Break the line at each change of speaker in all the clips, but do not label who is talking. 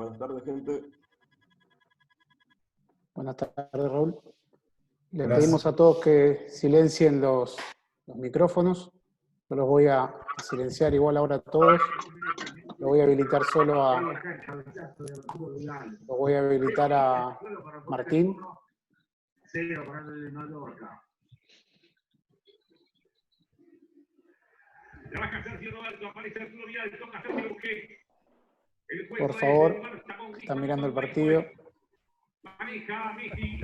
Buenas tardes, gente.
Buenas tardes, Raúl. Les
Gracias.
pedimos a todos que silencien los micrófonos. Yo los voy a silenciar igual ahora a todos. Lo voy a habilitar solo a... Lo voy a habilitar a Martín. Por favor, están mirando el partido.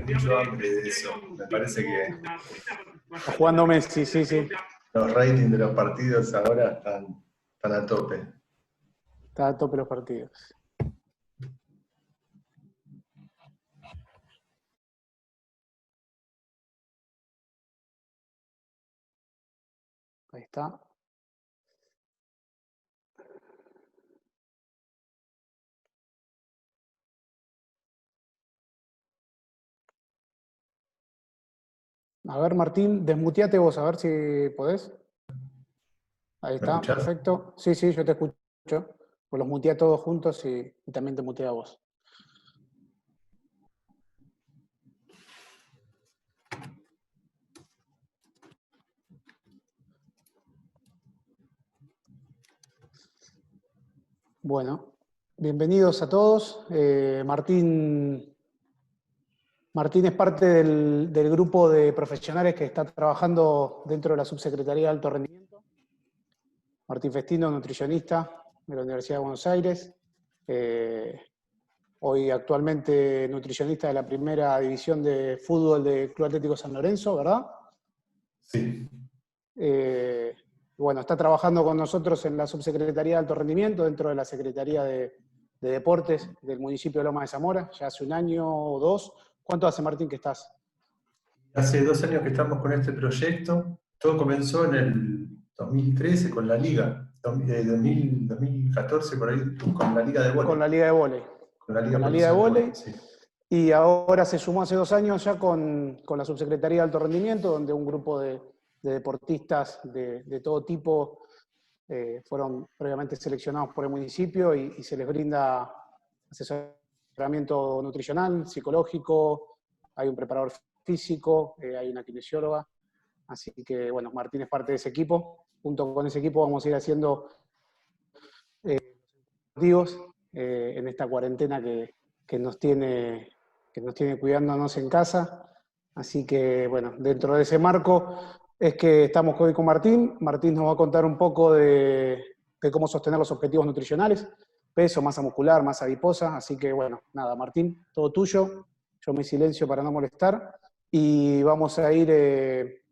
Mucho hambre de eso. Me parece que
Está jugando Messi, sí, sí.
los ratings de los partidos ahora están a tope.
Está a tope los partidos. Ahí está. A ver, Martín, desmuteate vos, a ver si podés. Ahí está,
escuchás?
perfecto. Sí, sí, yo te escucho. Pues los muteé a todos juntos y también te muteé a vos. Bueno, bienvenidos a todos. Martín es parte del grupo de profesionales que está trabajando dentro de la Subsecretaría de Alto Rendimiento. Martín Festino, nutricionista de la Universidad de Buenos Aires. Hoy actualmente nutricionista de la primera división de fútbol del Club Atlético San Lorenzo, ¿verdad?
Sí.
Bueno, está trabajando con nosotros en la Subsecretaría de Alto Rendimiento, dentro de la Secretaría de Deportes del municipio de Loma de Zamora, ya hace un año o dos. ¿Cuánto hace, Martín, que estás?
Hace 2 años que estamos con este proyecto. Todo comenzó en el 2013 con la Liga. 2014 por ahí, con la Liga de Vóley.
Con la Liga de Vóley.
Con la
Liga de Vóley.
Sí.
Y ahora se sumó hace 2 años ya con la Subsecretaría de Alto Rendimiento, donde un grupo de deportistas de todo tipo fueron previamente seleccionados por el municipio y se les brinda asesoramiento nutricional, psicológico, hay un preparador físico, hay una kinesióloga. Así que, bueno, Martín es parte de ese equipo. Junto con ese equipo vamos a ir haciendo activos en esta cuarentena que nos tiene cuidándonos en casa. Así que, bueno, dentro de ese marco es que estamos hoy con Martín. Martín nos va a contar un poco de cómo sostener los objetivos nutricionales, peso, masa muscular, masa adiposa. Así que, bueno, nada, Martín, todo tuyo. Yo me silencio para no molestar. Y vamos a ir,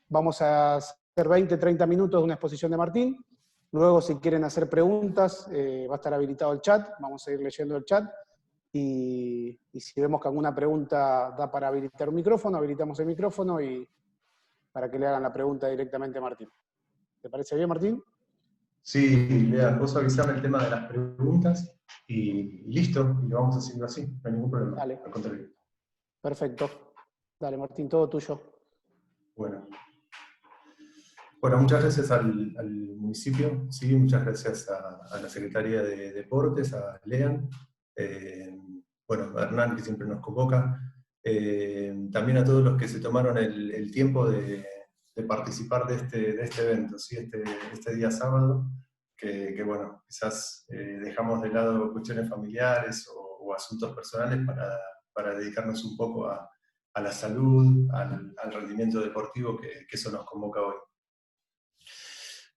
vamos a hacer 20, 30 minutos de una exposición de Martín. Luego, si quieren hacer preguntas, va a estar habilitado el chat. Vamos a ir leyendo el chat. Y si vemos que alguna pregunta da para habilitar un micrófono, habilitamos el micrófono y para que le hagan la pregunta directamente a Martín. ¿Te parece bien, Martín?
Sí, Lea, vos avisame el tema de las preguntas y listo, y lo vamos haciendo así, no hay ningún problema.
Dale.
Al contrario.
Perfecto. Dale, Martín, todo tuyo.
Bueno, muchas gracias al municipio, sí, muchas gracias a la Secretaría de Deportes, a Lean, a Hernán, que siempre nos convoca, también a todos los que se tomaron el tiempo de participar de este evento, ¿sí? este día sábado, que bueno, quizás dejamos de lado cuestiones familiares o asuntos personales para dedicarnos un poco a la salud, al rendimiento deportivo, que eso nos convoca hoy.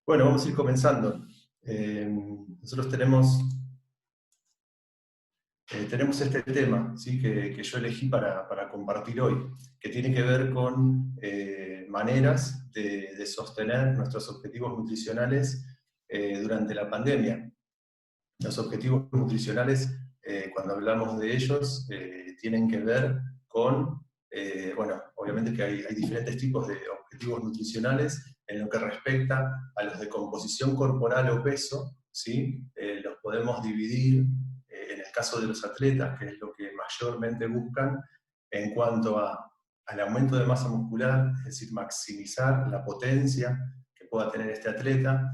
Bueno, vamos a ir comenzando. Nosotros tenemos este tema, ¿sí? que yo elegí para compartir hoy, que tiene que ver con maneras de sostener nuestros objetivos nutricionales durante la pandemia. Los objetivos nutricionales, cuando hablamos de ellos, tienen que ver con, obviamente que hay diferentes tipos de objetivos nutricionales en lo que respecta a los de composición corporal o peso, ¿sí? Los podemos dividir, en el caso de los atletas, que es lo que mayormente buscan, en cuanto al aumento de masa muscular, es decir, maximizar la potencia que pueda tener este atleta,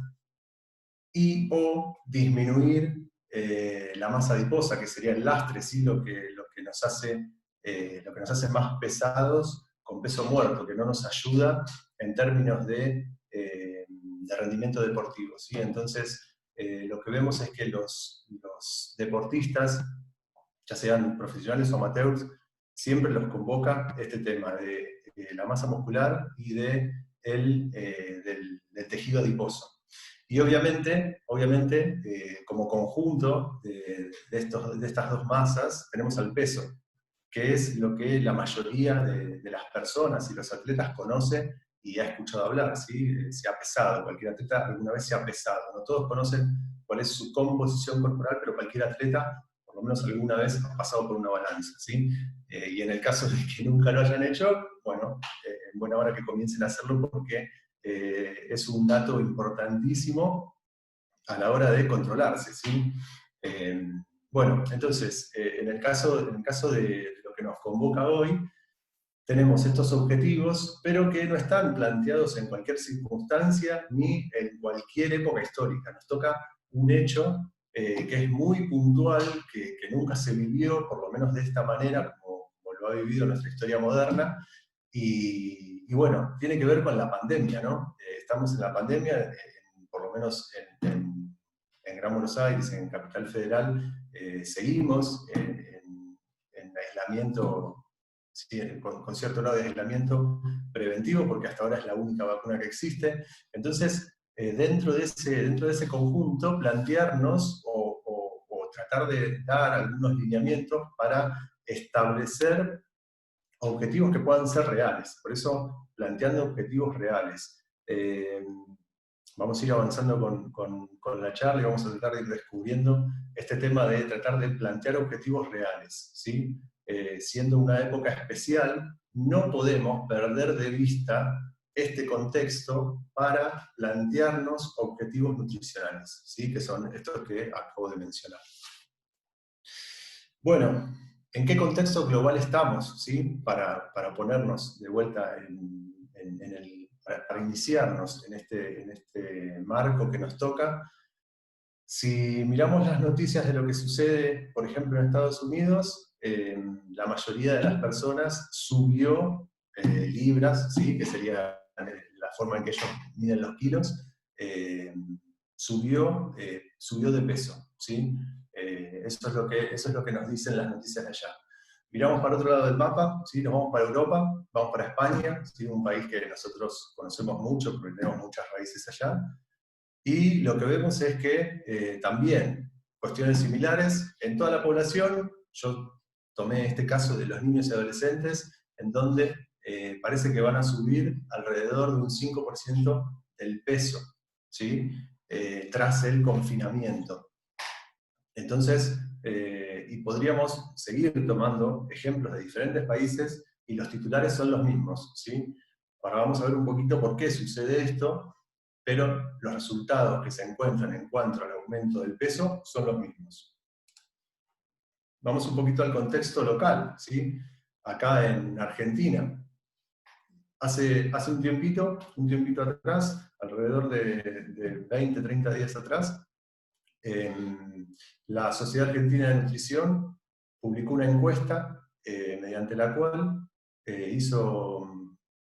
y o disminuir la masa adiposa, que sería el lastre, ¿sí? lo que nos hace más pesados con peso muerto, que no nos ayuda en términos de rendimiento deportivo, ¿sí? Entonces, lo que vemos es que los deportistas, ya sean profesionales o amateurs, siempre los convoca este tema de la masa muscular y del tejido adiposo. Y obviamente como conjunto de estas dos masas, tenemos al peso, que es lo que la mayoría de las personas y los atletas conoce y ha escuchado hablar, ¿sí? Se ha pesado, cualquier atleta alguna vez se ha pesado. No todos conocen cuál es su composición corporal, pero cualquier atleta, por lo menos alguna vez, ha pasado por una balanza, ¿sí? Y en el caso de que nunca lo hayan hecho, bueno, en buena hora que comiencen a hacerlo porque es un dato importantísimo a la hora de controlarse, ¿sí? Bueno, entonces, en el caso de lo que nos convoca hoy, tenemos estos objetivos, pero que no están planteados en cualquier circunstancia ni en cualquier época histórica. Nos toca un hecho que es muy puntual, que nunca se vivió, por lo menos de esta manera, como lo ha vivido nuestra historia moderna, y bueno, tiene que ver con la pandemia, ¿no? Estamos en la pandemia, por lo menos en Gran Buenos Aires, en Capital Federal, seguimos en aislamiento, sí, con cierto grado de aislamiento preventivo, porque hasta ahora es la única vacuna que existe. Entonces, dentro de ese conjunto, plantearnos o tratar de dar algunos lineamientos para establecer objetivos que puedan ser reales. Por eso, planteando objetivos reales. Vamos a ir avanzando con la charla y vamos a tratar de ir descubriendo este tema de tratar de plantear objetivos reales, ¿sí? Siendo una época especial, no podemos perder de vista este contexto para plantearnos objetivos nutricionales, ¿sí? Que son estos que acabo de mencionar. Bueno, ¿en qué contexto global estamos, ¿sí? Para ponernos de vuelta para iniciarnos en este marco que nos toca. Si miramos las noticias de lo que sucede, por ejemplo, en Estados Unidos, la mayoría de las personas subió libras, ¿sí? Que sería la forma en que ellos miden los kilos, subió de peso, ¿sí? Eso es lo que nos dicen las noticias de allá. Miramos para otro lado del mapa, ¿sí? Nos vamos para Europa, vamos para España, ¿sí? Un país que nosotros conocemos mucho porque tenemos muchas raíces allá. Y lo que vemos es que también cuestiones similares en toda la población. Yo tomé este caso de los niños y adolescentes, en donde parece que van a subir alrededor de un 5% del peso, ¿sí? Tras el confinamiento. Entonces, y podríamos seguir tomando ejemplos de diferentes países y los titulares son los mismos, ¿sí? Ahora vamos a ver un poquito por qué sucede esto, pero los resultados que se encuentran en cuanto al aumento del peso son los mismos. Vamos un poquito al contexto local, ¿sí? Acá en Argentina. Hace un tiempito atrás, alrededor de 20, 30 días atrás, la Sociedad Argentina de Nutrición publicó una encuesta mediante la cual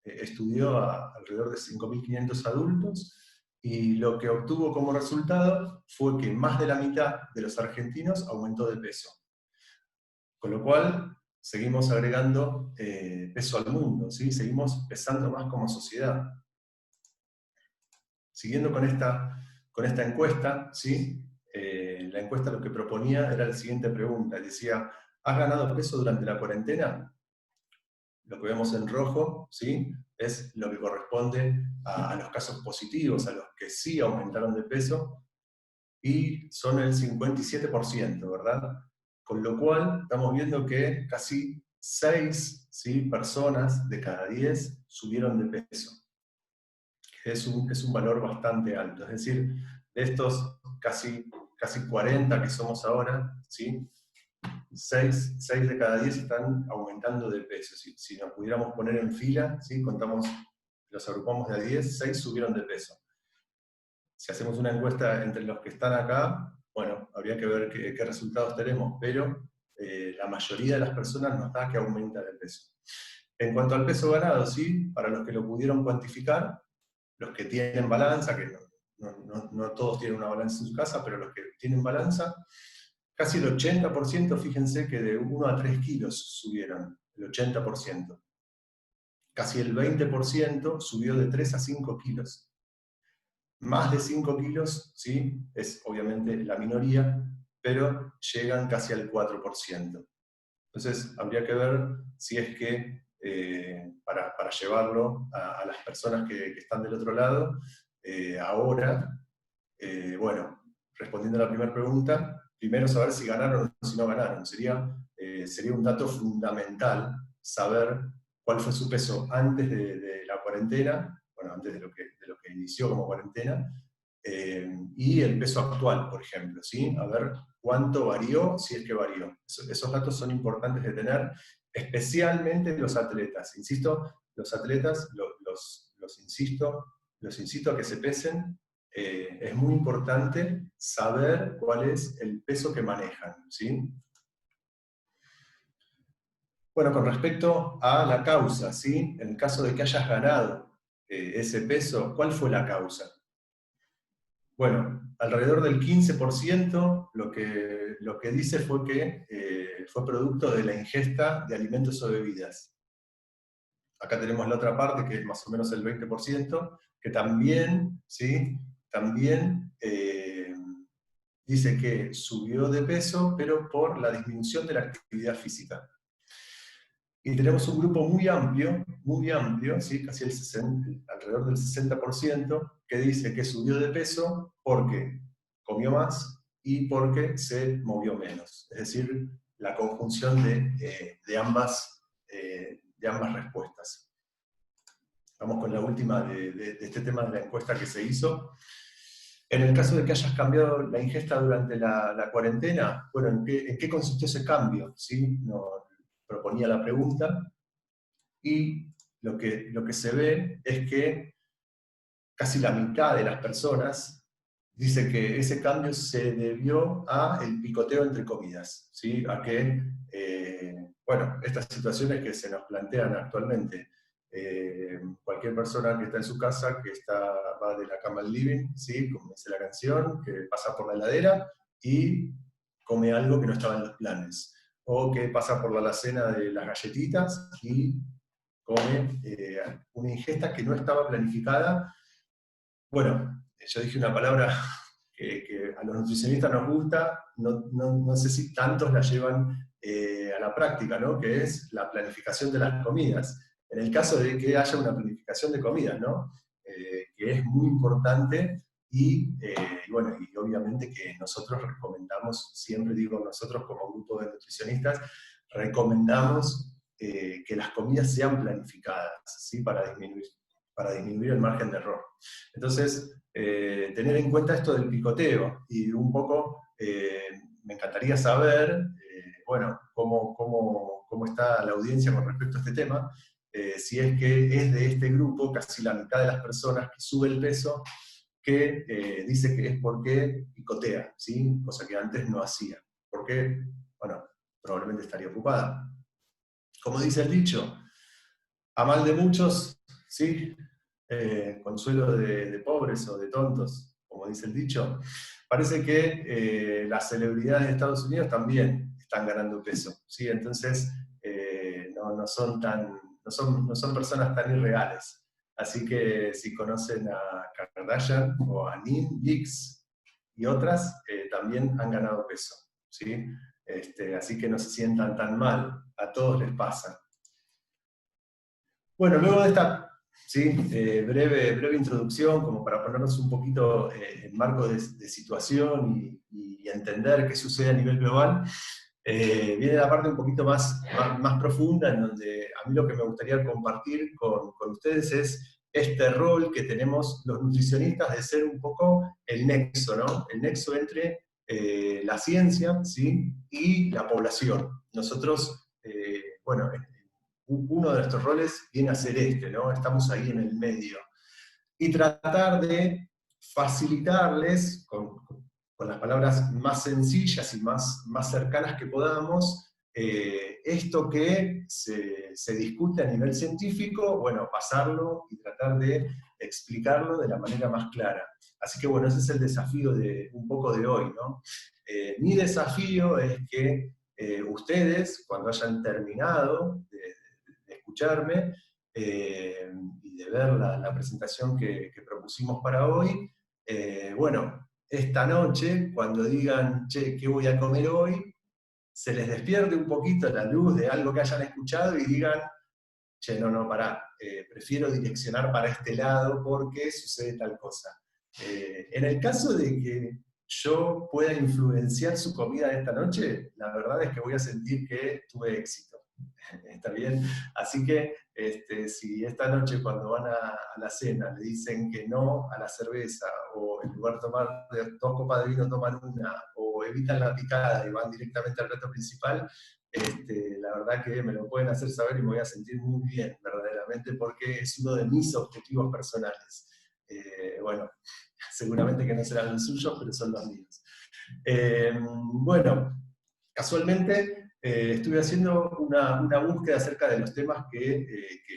estudió a alrededor de 5.500 adultos y lo que obtuvo como resultado fue que más de la mitad de los argentinos aumentó de peso. Con lo cual, seguimos agregando peso al mundo, ¿sí? Seguimos pesando más como sociedad. Siguiendo con esta encuesta, ¿sí? La encuesta lo que proponía era la siguiente pregunta, decía, ¿has ganado peso durante la cuarentena? Lo que vemos en rojo, ¿sí? Es lo que corresponde a los casos positivos, a los que sí aumentaron de peso, y son el 57%, ¿verdad? Con lo cual estamos viendo que casi 6, ¿sí? Personas de cada 10 subieron de peso. Es un valor bastante alto, es decir, de estos casi 40 que somos ahora, ¿sí? 6 de cada 10 están aumentando de peso. Si nos pudiéramos poner en fila, ¿sí? Los agrupamos de a 10, 6 subieron de peso. Si hacemos una encuesta entre los que están acá, bueno, habría que ver qué resultados tenemos, pero la mayoría de las personas nos da que aumenta el peso. En cuanto al peso ganado, sí, para los que lo pudieron cuantificar, los que tienen balanza, que no todos tienen una balanza en su casa, pero los que tienen balanza, casi el 80%, fíjense que de 1 a 3 kilos subieron, el 80%. Casi el 20% subió de 3 a 5 kilos. Más de 5 kilos, sí, es obviamente la minoría, pero llegan casi al 4%. Entonces, habría que ver si es que, para llevarlo a las personas que están del otro lado, ahora, bueno, respondiendo a la primera pregunta, primero saber si ganaron o si no ganaron. Sería un dato fundamental saber cuál fue su peso antes de la cuarentena, bueno, antes de lo que inició como cuarentena, y el peso actual, por ejemplo, ¿sí? A ver cuánto varió, si es que varió. Esos datos son importantes de tener, especialmente los atletas. Insisto, los atletas, los insisto a que se pesen. Es muy importante saber cuál es el peso que manejan, ¿sí? Bueno, con respecto a la causa, ¿sí? En el caso de que hayas ganado ese peso, ¿cuál fue la causa? Bueno, alrededor del 15% lo que dice fue que fue producto de la ingesta de alimentos o bebidas. Acá tenemos la otra parte, que es más o menos el 20%, que también, ¿sí? También dice que subió de peso, pero por la disminución de la actividad física. Y tenemos un grupo muy amplio, ¿sí? Casi alrededor del 60%, que dice que subió de peso porque comió más y porque se movió menos. Es decir, la conjunción de ambas respuestas. Vamos con la última de este tema de la encuesta que se hizo. En el caso de que hayas cambiado la ingesta durante la cuarentena, bueno, ¿en qué consistió ese cambio? ¿Sí? Proponía la pregunta, y lo que se ve es que casi la mitad de las personas dice que ese cambio se debió al picoteo entre comidas, ¿sí? A que, bueno, estas situaciones que se nos plantean actualmente, cualquier persona que está en su casa, va de la cama al living, ¿sí? Como dice la canción, que pasa por la heladera y come algo que no estaba en los planes, o que pasa por la alacena de las galletitas y come una ingesta que no estaba planificada. Bueno, yo dije una palabra que a los nutricionistas nos gusta, no sé si tantos la llevan a la práctica, ¿no? Que es la planificación de las comidas. En el caso de que haya una planificación de comidas, ¿no? Que es muy importante bueno, y obviamente que nosotros recomendamos, siempre digo nosotros como grupo de nutricionistas, recomendamos que las comidas sean planificadas, ¿sí? Para disminuir el margen de error. Entonces, tener en cuenta esto del picoteo, y un poco me encantaría saber, bueno, cómo está la audiencia con respecto a este tema, si es que es de este grupo, casi la mitad de las personas que sube el peso, que dice que es porque picotea, ¿sí? Cosa que antes no hacía. Porque, bueno, probablemente estaría ocupada. Como dice el dicho, a mal de muchos, ¿sí? Consuelo de pobres o de tontos, como dice el dicho. Parece que las celebridades de Estados Unidos también están ganando peso, ¿sí? Entonces no son personas tan irreales. Así que si conocen a Kardashian o a Nin, Giggs y otras, también han ganado peso, ¿sí? Así que no se sientan tan mal, a todos les pasa. Bueno, luego de esta, ¿sí? breve introducción, como para ponernos un poquito en marco de situación y entender qué sucede a nivel global, viene la parte un poquito más profunda, en donde a mí lo que me gustaría compartir con ustedes es este rol que tenemos los nutricionistas de ser un poco el nexo, ¿no? El nexo entre la ciencia, ¿sí? Y la población. Nosotros, bueno, uno de nuestros roles viene a ser ¿no? Estamos ahí en el medio. Y tratar de facilitarles, con las palabras más sencillas y más cercanas que podamos, esto que se discute a nivel científico, bueno, pasarlo y tratar de explicarlo de la manera más clara. Así que bueno, ese es el desafío un poco de hoy, ¿no? Mi desafío es que ustedes, cuando hayan terminado de escucharme y de ver la presentación que propusimos para hoy, bueno, esta noche, cuando digan, che, ¿qué voy a comer hoy?, se les despierte un poquito la luz de algo que hayan escuchado y digan, che, no, pará, prefiero direccionar para este lado porque sucede tal cosa. En el caso de que yo pueda influenciar su comida esta noche, la verdad es que voy a sentir que tuve éxito. ¿Está bien? Así que si esta noche cuando van a la cena le dicen que no a la cerveza, o en lugar de tomar 2 copas de vino toman una, o evitan la picada y van directamente al plato principal, la verdad que me lo pueden hacer saber y me voy a sentir muy bien, verdaderamente, porque es uno de mis objetivos personales. Bueno, seguramente que no serán los suyos, pero son los míos. Bueno, casualmente estuve haciendo una búsqueda acerca de los temas que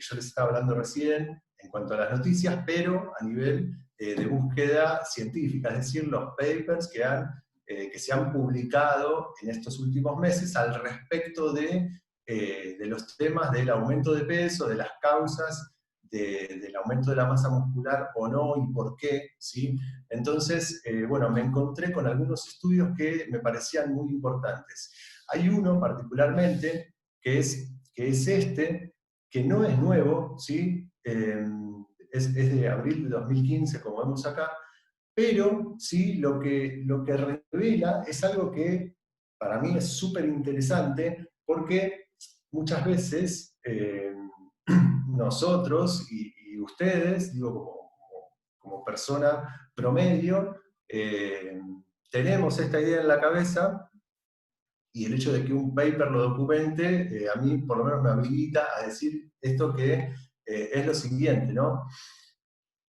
yo les estaba hablando recién en cuanto a las noticias, pero a nivel de búsqueda científica, es decir, los papers que se han publicado en estos últimos meses al respecto de los temas del aumento de peso, de las causas del aumento de la masa muscular o no y por qué, ¿sí? Entonces, bueno, me encontré con algunos estudios que me parecían muy importantes. Hay uno particularmente que es este, que no es nuevo, ¿sí? Es de abril de 2015, como vemos acá, pero sí, lo que revela es algo que para mí es súper interesante, porque muchas veces nosotros y ustedes, digo, como persona promedio, tenemos esta idea en la cabeza, y el hecho de que un paper lo documente, a mí por lo menos me habilita a decir esto que es lo siguiente, ¿no?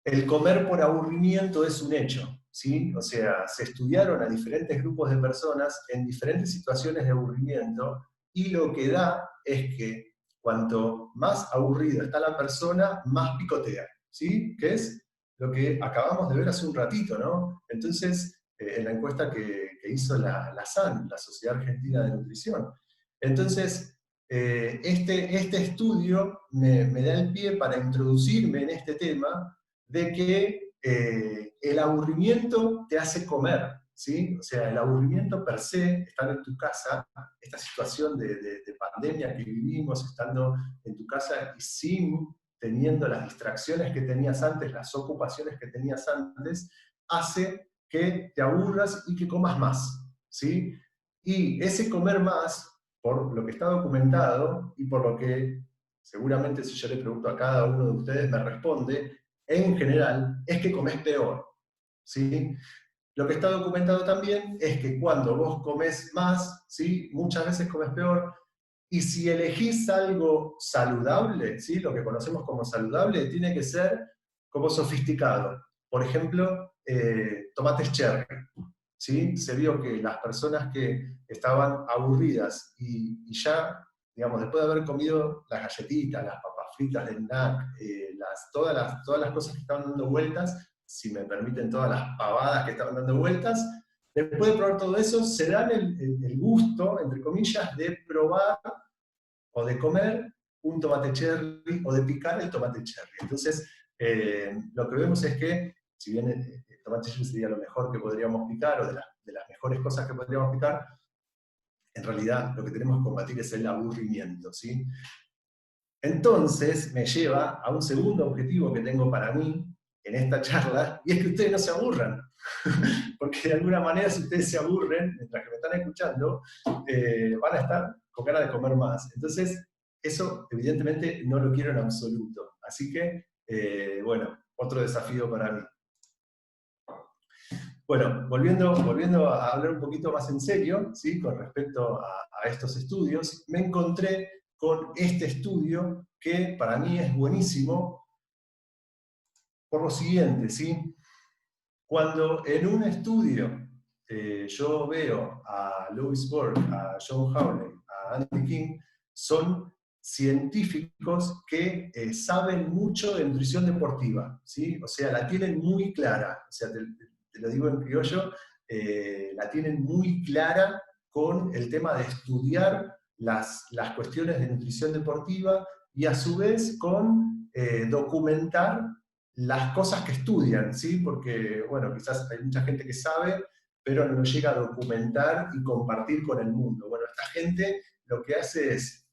El comer por aburrimiento es un hecho, ¿sí? O sea, se estudiaron a diferentes grupos de personas en diferentes situaciones de aburrimiento, y lo que da es que cuanto más aburrida está la persona, más picotea, ¿sí? Que es lo que acabamos de ver hace un ratito, ¿no? Entonces, en la encuesta que hizo la SAN, la Sociedad Argentina de Nutrición. Entonces, este estudio me da el pie para introducirme en este tema de que el aburrimiento te hace comer, ¿sí? O sea, el aburrimiento per se, estar en tu casa, esta situación de pandemia que vivimos, estando en tu casa y teniendo las distracciones que tenías antes, las ocupaciones que tenías antes, hace que te aburras y que comas más, ¿sí? Y ese comer más, por lo que está documentado y por lo que seguramente si yo le pregunto a cada uno de ustedes me responde, en general, es que comes peor, ¿sí? Lo que está documentado también es que cuando vos comes más, ¿sí? Muchas veces comes peor, y si elegís algo saludable, ¿sí? Lo que conocemos como saludable, tiene que ser como sofisticado. Por ejemplo, tomates cherry, ¿sí? Se vio que las personas que estaban aburridas y ya, digamos, después de haber comido las galletitas, las papas fritas del NAC, todas las cosas que estaban dando vueltas, si me permiten todas las pavadas que estaban dando vueltas, después de probar todo eso, se dan el gusto, entre comillas, de probar o de comer un tomate cherry o de picar el tomate cherry. Entonces, lo que vemos es que, si bien el tomate cherry sería lo mejor que podríamos picar, o de las mejores cosas que podríamos picar, en realidad lo que tenemos que combatir es el aburrimiento, ¿sí? Entonces me lleva a un segundo objetivo que tengo para mí en esta charla, y es que ustedes no se aburran. Porque de alguna manera, si ustedes se aburren, mientras que me están escuchando, van a estar con ganas de comer más. Entonces, eso evidentemente no lo quiero en absoluto. Así que, bueno, otro desafío para mí. Bueno, volviendo a hablar un poquito más en serio, ¿sí? Con respecto a estos estudios, me encontré con este estudio que para mí es buenísimo por lo siguiente, ¿sí? Cuando en un estudio yo veo a Louis Burke, a John Howley, a Andy King, son científicos que saben mucho de nutrición deportiva, ¿sí? O sea, la tienen muy clara, o sea, te lo digo en criollo, la tienen muy clara con el tema de estudiar las cuestiones de nutrición deportiva y a su vez con documentar las cosas que estudian, ¿sí? Porque, bueno, quizás hay mucha gente que sabe, pero no llega a documentar y compartir con el mundo. Bueno, esta gente lo que hace es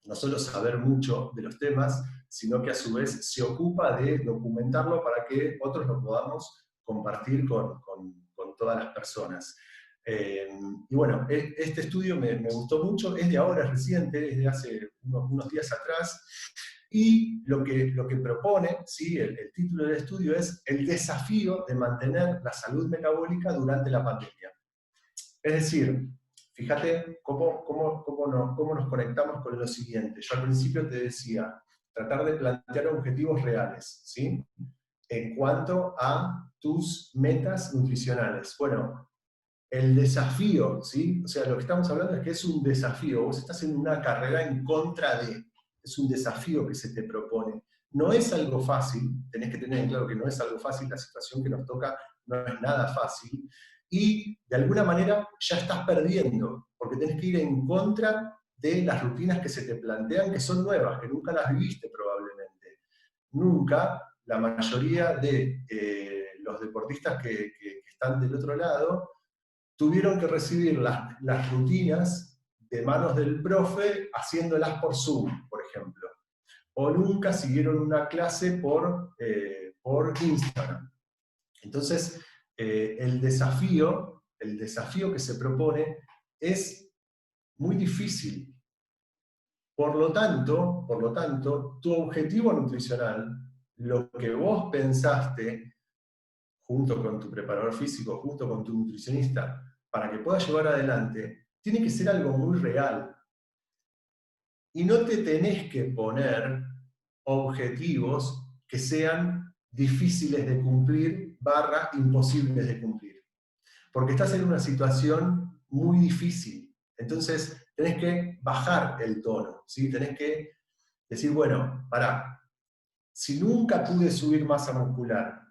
no solo saber mucho de los temas, sino que a su vez se ocupa de documentarlo para que otros lo podamos compartir con todas las personas. Y bueno, este estudio me gustó mucho, es de ahora, es reciente, es de hace unos días atrás, y lo que propone, ¿sí? El título del estudio es El desafío de mantener la salud metabólica durante la pandemia. Es decir, fíjate cómo nos conectamos con lo siguiente. Yo al principio te decía, tratar de plantear objetivos reales, ¿sí? En cuanto a tus metas nutricionales. Bueno, el desafío, ¿sí? O sea, lo que estamos hablando es que es un desafío. Vos estás en una carrera en contra de. Es un desafío que se te propone. No es algo fácil, tenés que tener en claro que no es algo fácil, la situación que nos toca no es nada fácil, y de alguna manera ya estás perdiendo, porque tenés que ir en contra de las rutinas que se te plantean, que son nuevas, que nunca las viviste probablemente. Nunca, la mayoría de los deportistas que están del otro lado, tuvieron que recibir las rutinas de manos del profe haciéndolas por Zoom, por ejemplo. O nunca siguieron una clase por Instagram. Entonces, el desafío que se propone es muy difícil. Por lo tanto, tu objetivo nutricional, lo que vos pensaste, junto con tu preparador físico, junto con tu nutricionista, para que puedas llevar adelante, tiene que ser algo muy real. Y no te tenés que poner objetivos que sean difíciles de cumplir, imposibles de cumplir. Porque estás en una situación muy difícil. Entonces, tenés que bajar el tono, ¿sí? Tenés que decir, bueno, pará, si nunca pude subir masa muscular,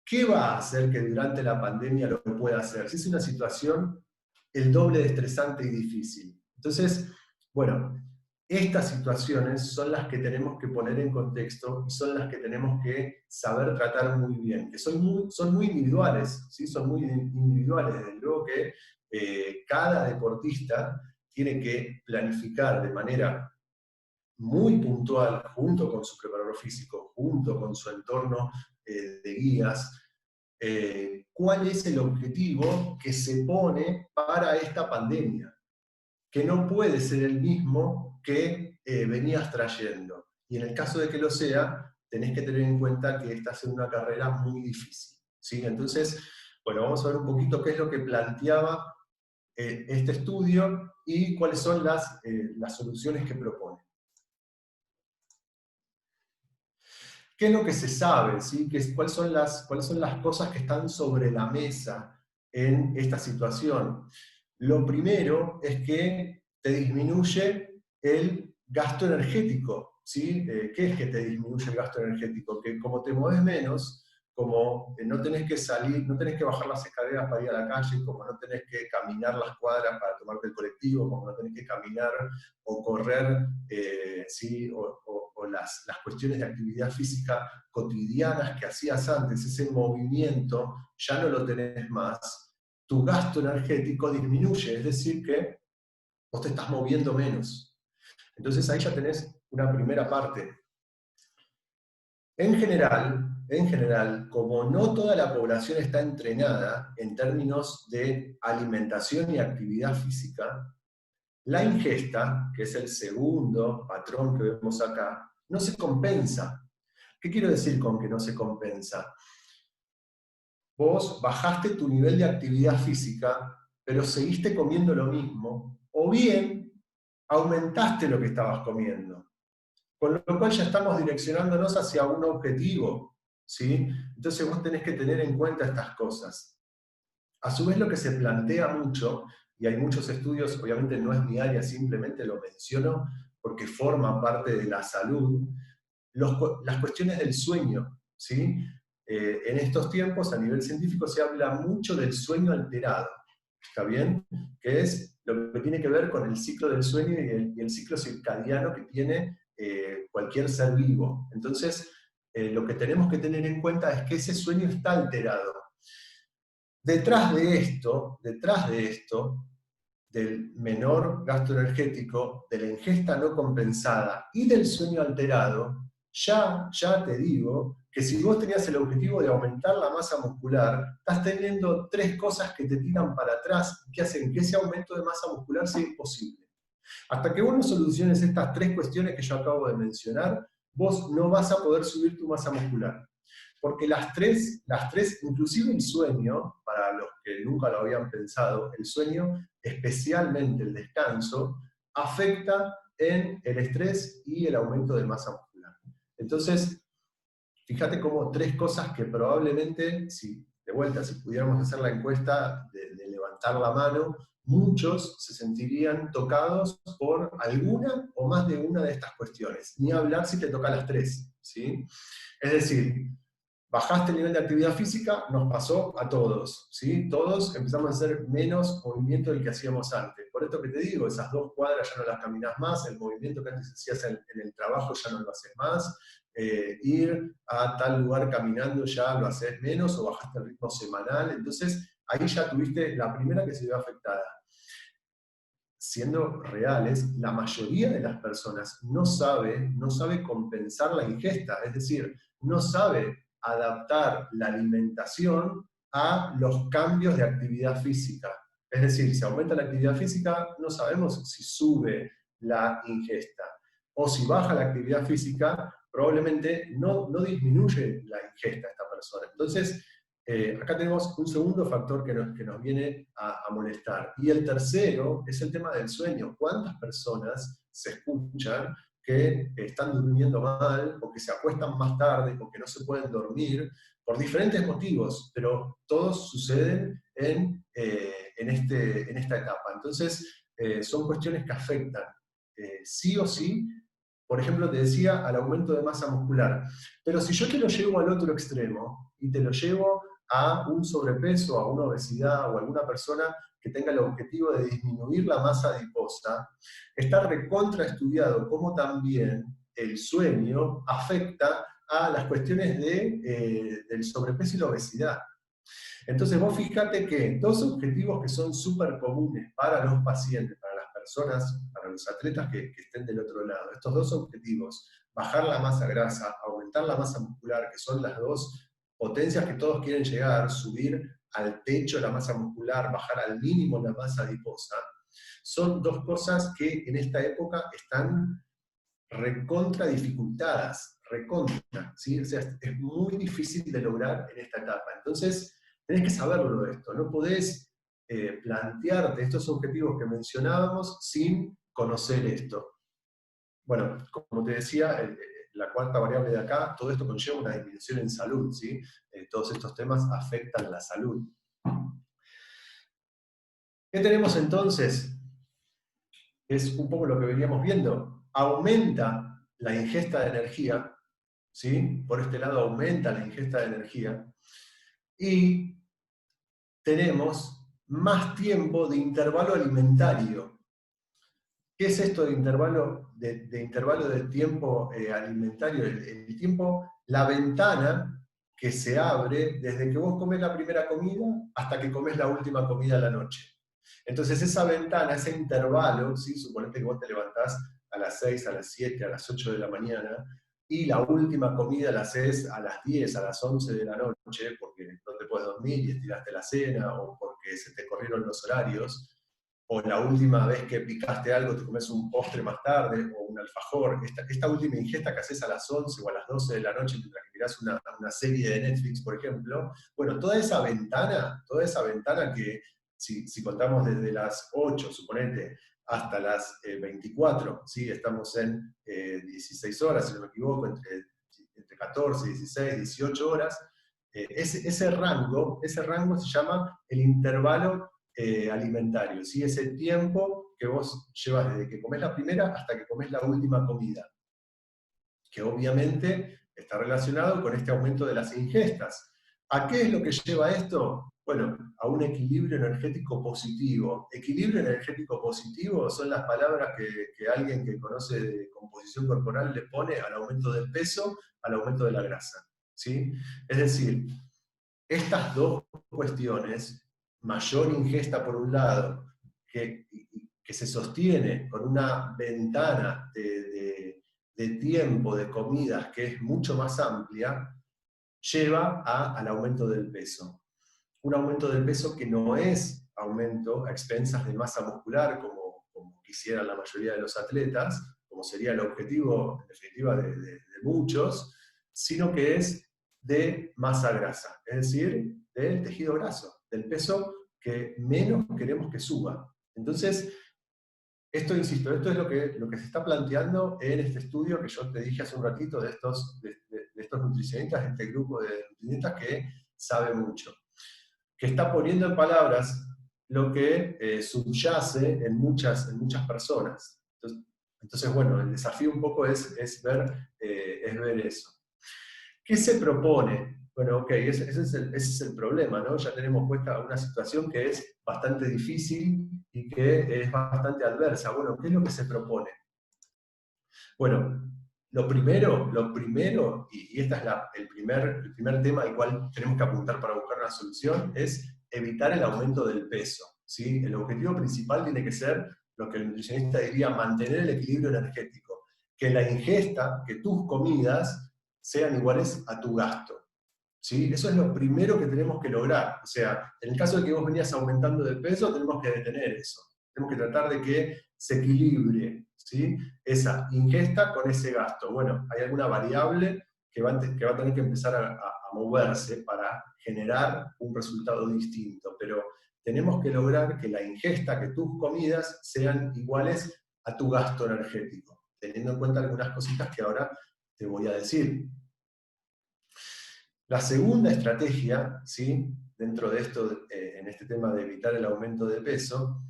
¿qué va a hacer que durante la pandemia lo pueda hacer? Si es una situación el doble de estresante y difícil. Entonces, bueno, estas situaciones son las que tenemos que poner en contexto y son las que tenemos que saber tratar muy bien, que son muy individuales, ¿sí? Son muy individuales, desde luego que cada deportista tiene que planificar de manera muy puntual, junto con su preparador físico, junto con su entorno de guías, cuál es el objetivo que se pone para esta pandemia, que no puede ser el mismo que venías trayendo. Y en el caso de que lo sea, tenés que tener en cuenta que estás en una carrera muy difícil, ¿sí? Entonces, bueno, vamos a ver un poquito qué es lo que planteaba este estudio y cuáles son las soluciones que propone. ¿Qué es lo que se sabe? ¿Sí? ¿Cuáles son las cosas que están sobre la mesa en esta situación? Lo primero es que te disminuye el gasto energético, ¿sí? ¿Qué es que te disminuye el gasto energético? Que como te mueves menos, como no tenés que salir, no tenés que bajar las escaleras para ir a la calle, como no tenés que caminar las cuadras para tomarte el colectivo, como no tenés que caminar o correr, ¿sí? o las cuestiones de actividad física cotidianas que hacías antes, ese movimiento, ya no lo tenés más, tu gasto energético disminuye, es decir que vos te estás moviendo menos. Entonces ahí ya tenés una primera parte. En general, como no toda la población está entrenada en términos de alimentación y actividad física, la ingesta, que es el segundo patrón que vemos acá, no se compensa. ¿Qué quiero decir con que no se compensa? Vos bajaste tu nivel de actividad física, pero seguiste comiendo lo mismo, o bien aumentaste lo que estabas comiendo. Con lo cual ya estamos direccionándonos hacia un objetivo, ¿sí? Entonces vos tenés que tener en cuenta estas cosas. A su vez, lo que se plantea mucho, y hay muchos estudios, obviamente no es mi área, simplemente lo menciono porque forma parte de la salud, las cuestiones del sueño, ¿sí? En estos tiempos, a nivel científico, se habla mucho del sueño alterado, ¿está bien? Que es lo que tiene que ver con el ciclo del sueño y el ciclo circadiano que tiene cualquier ser vivo. Entonces, lo que tenemos que tener en cuenta es que ese sueño está alterado. Detrás de esto, del menor gasto energético, de la ingesta no compensada y del sueño alterado, ya te digo que si vos tenías el objetivo de aumentar la masa muscular, estás teniendo 3 cosas que te tiran para atrás, que hacen que ese aumento de masa muscular sea imposible. Hasta que vos no soluciones estas 3 cuestiones que yo acabo de mencionar, vos no vas a poder subir tu masa muscular. Porque las tres, inclusive el sueño, para los que nunca lo habían pensado, el sueño, especialmente el descanso, afecta en el estrés y el aumento de masa muscular. Entonces, fíjate cómo 3 cosas que probablemente, si de vuelta, si pudiéramos hacer la encuesta de levantar la mano, muchos se sentirían tocados por alguna o más de una de estas cuestiones. Ni hablar si te toca las 3, ¿sí? Es decir, bajaste el nivel de actividad física, nos pasó a todos, ¿sí? Todos empezamos a hacer menos movimiento del que hacíamos antes. Por esto que te digo, esas 2 cuadras ya no las caminas más, el movimiento que antes hacías en el trabajo ya no lo haces más, ir a tal lugar caminando ya lo haces menos o bajaste el ritmo semanal, entonces ahí ya tuviste la primera que se vio afectada. Siendo reales, la mayoría de las personas no sabe compensar la ingesta, es decir, no sabe adaptar la alimentación a los cambios de actividad física. Es decir, si aumenta la actividad física, no sabemos si sube la ingesta. O si baja la actividad física, probablemente no disminuye la ingesta esta persona. Entonces, acá tenemos un segundo factor que nos viene a molestar. Y el tercero es el tema del sueño. ¿Cuántas personas se escuchan que están durmiendo mal, o que se acuestan más tarde, o que no se pueden dormir, por diferentes motivos, pero todos suceden en esta etapa? Entonces, son cuestiones que afectan sí o sí, por ejemplo, te decía, al aumento de masa muscular. Pero si yo te lo llevo al otro extremo, y te lo llevo a un sobrepeso, a una obesidad, o a alguna persona que tenga el objetivo de disminuir la masa adiposa, está recontraestudiado cómo también el sueño afecta a las cuestiones del sobrepeso y la obesidad. Entonces vos fíjate que 2 objetivos que son súper comunes para los pacientes, para las personas, para los atletas que estén del otro lado, estos 2 objetivos, bajar la masa grasa, aumentar la masa muscular, que son las 2 potencias que todos quieren llegar, subir al techo la masa muscular, bajar al mínimo la masa adiposa, son 2 cosas que en esta época están recontra dificultadas, recontra, ¿sí? O sea, es muy difícil de lograr en esta etapa. Entonces, tenés que saberlo de esto, no podés plantearte estos objetivos que mencionábamos sin conocer esto. Bueno, como te decía, la cuarta variable de acá, todo esto conlleva una disminución en salud, ¿sí? Todos estos temas afectan la salud. ¿Qué tenemos entonces? Es un poco lo que veníamos viendo. Aumenta la ingesta de energía, ¿sí? Por este lado aumenta la ingesta de energía, y tenemos más tiempo de intervalo alimentario. ¿Qué es esto de intervalo de tiempo alimentario? El tiempo, la ventana que se abre desde que vos comés la primera comida hasta que comés la última comida a la noche. Entonces esa ventana, ese intervalo, ¿sí? Suponete que vos te levantás a las 6, a las 7, a las 8 de la mañana, y la última comida la haces a las 10, a las 11 de la noche, porque no te puedes dormir y estiraste la cena, o porque se te corrieron los horarios, o la última vez que picaste algo te comes un postre más tarde, o un alfajor, esta última ingesta que haces a las 11 o a las 12 de la noche mientras que mirás una serie de Netflix, por ejemplo, bueno, toda esa ventana que si contamos desde las 8, suponete, hasta las 24, ¿sí? Estamos en 16 horas, si no me equivoco, entre 14, 16, 18 horas, ese rango se llama el intervalo alimentario, ¿sí? Ese tiempo que vos llevas desde que comés la primera hasta que comés la última comida, que obviamente está relacionado con este aumento de las ingestas. ¿A qué es lo que lleva esto? Bueno, a un equilibrio energético positivo. Equilibrio energético positivo son las palabras que alguien que conoce de composición corporal le pone al aumento del peso, al aumento de la grasa, ¿sí? Es decir, estas dos cuestiones, mayor ingesta por un lado, que se sostiene con una ventana de tiempo de comidas que es mucho más amplia, lleva al aumento del peso. Un aumento del peso que no es aumento a expensas de masa muscular, como quisieran la mayoría de los atletas, como sería el objetivo, en definitiva, de muchos, sino que es de masa grasa, es decir, del tejido graso, del peso que menos queremos que suba. Entonces, esto, insisto, esto es lo que se está planteando en este estudio que yo te dije hace un ratito de estos nutricionistas, de este grupo de nutricionistas que sabe mucho, que está poniendo en palabras lo que subyace en muchas personas. Entonces, bueno, el desafío un poco es ver eso. ¿Qué se propone? Bueno, ok, ese es el problema, ¿no? Ya tenemos puesta una situación que es bastante difícil y que es bastante adversa. Bueno, ¿qué es lo que se propone? Bueno, lo primero, y este es el primer tema al cual tenemos que apuntar para buscar una solución, es evitar el aumento del peso, ¿sí? El objetivo principal tiene que ser lo que el nutricionista diría, mantener el equilibrio energético, que la ingesta, que tus comidas sean iguales a tu gasto, ¿sí? Eso es lo primero que tenemos que lograr. O sea, en el caso de que vos venías aumentando de peso, tenemos que detener eso. Tenemos que tratar de que se equilibre, ¿sí? Esa ingesta con ese gasto. Bueno, hay alguna variable que va a tener que empezar a moverse para generar un resultado distinto, pero tenemos que lograr que la ingesta, que tus comidas sean iguales a tu gasto energético, teniendo en cuenta algunas cositas que ahora te voy a decir. La segunda estrategia, ¿sí? Dentro de esto, en este tema de evitar el aumento de peso,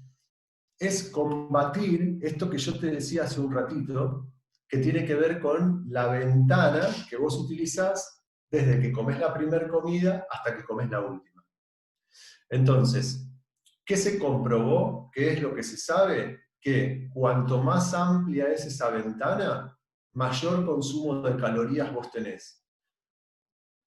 es combatir esto que yo te decía hace un ratito, que tiene que ver con la ventana que vos utilizás desde que comés la primera comida hasta que comés la última. Entonces, ¿qué se comprobó? ¿Qué es lo que se sabe? Que cuanto más amplia es esa ventana, mayor consumo de calorías vos tenés.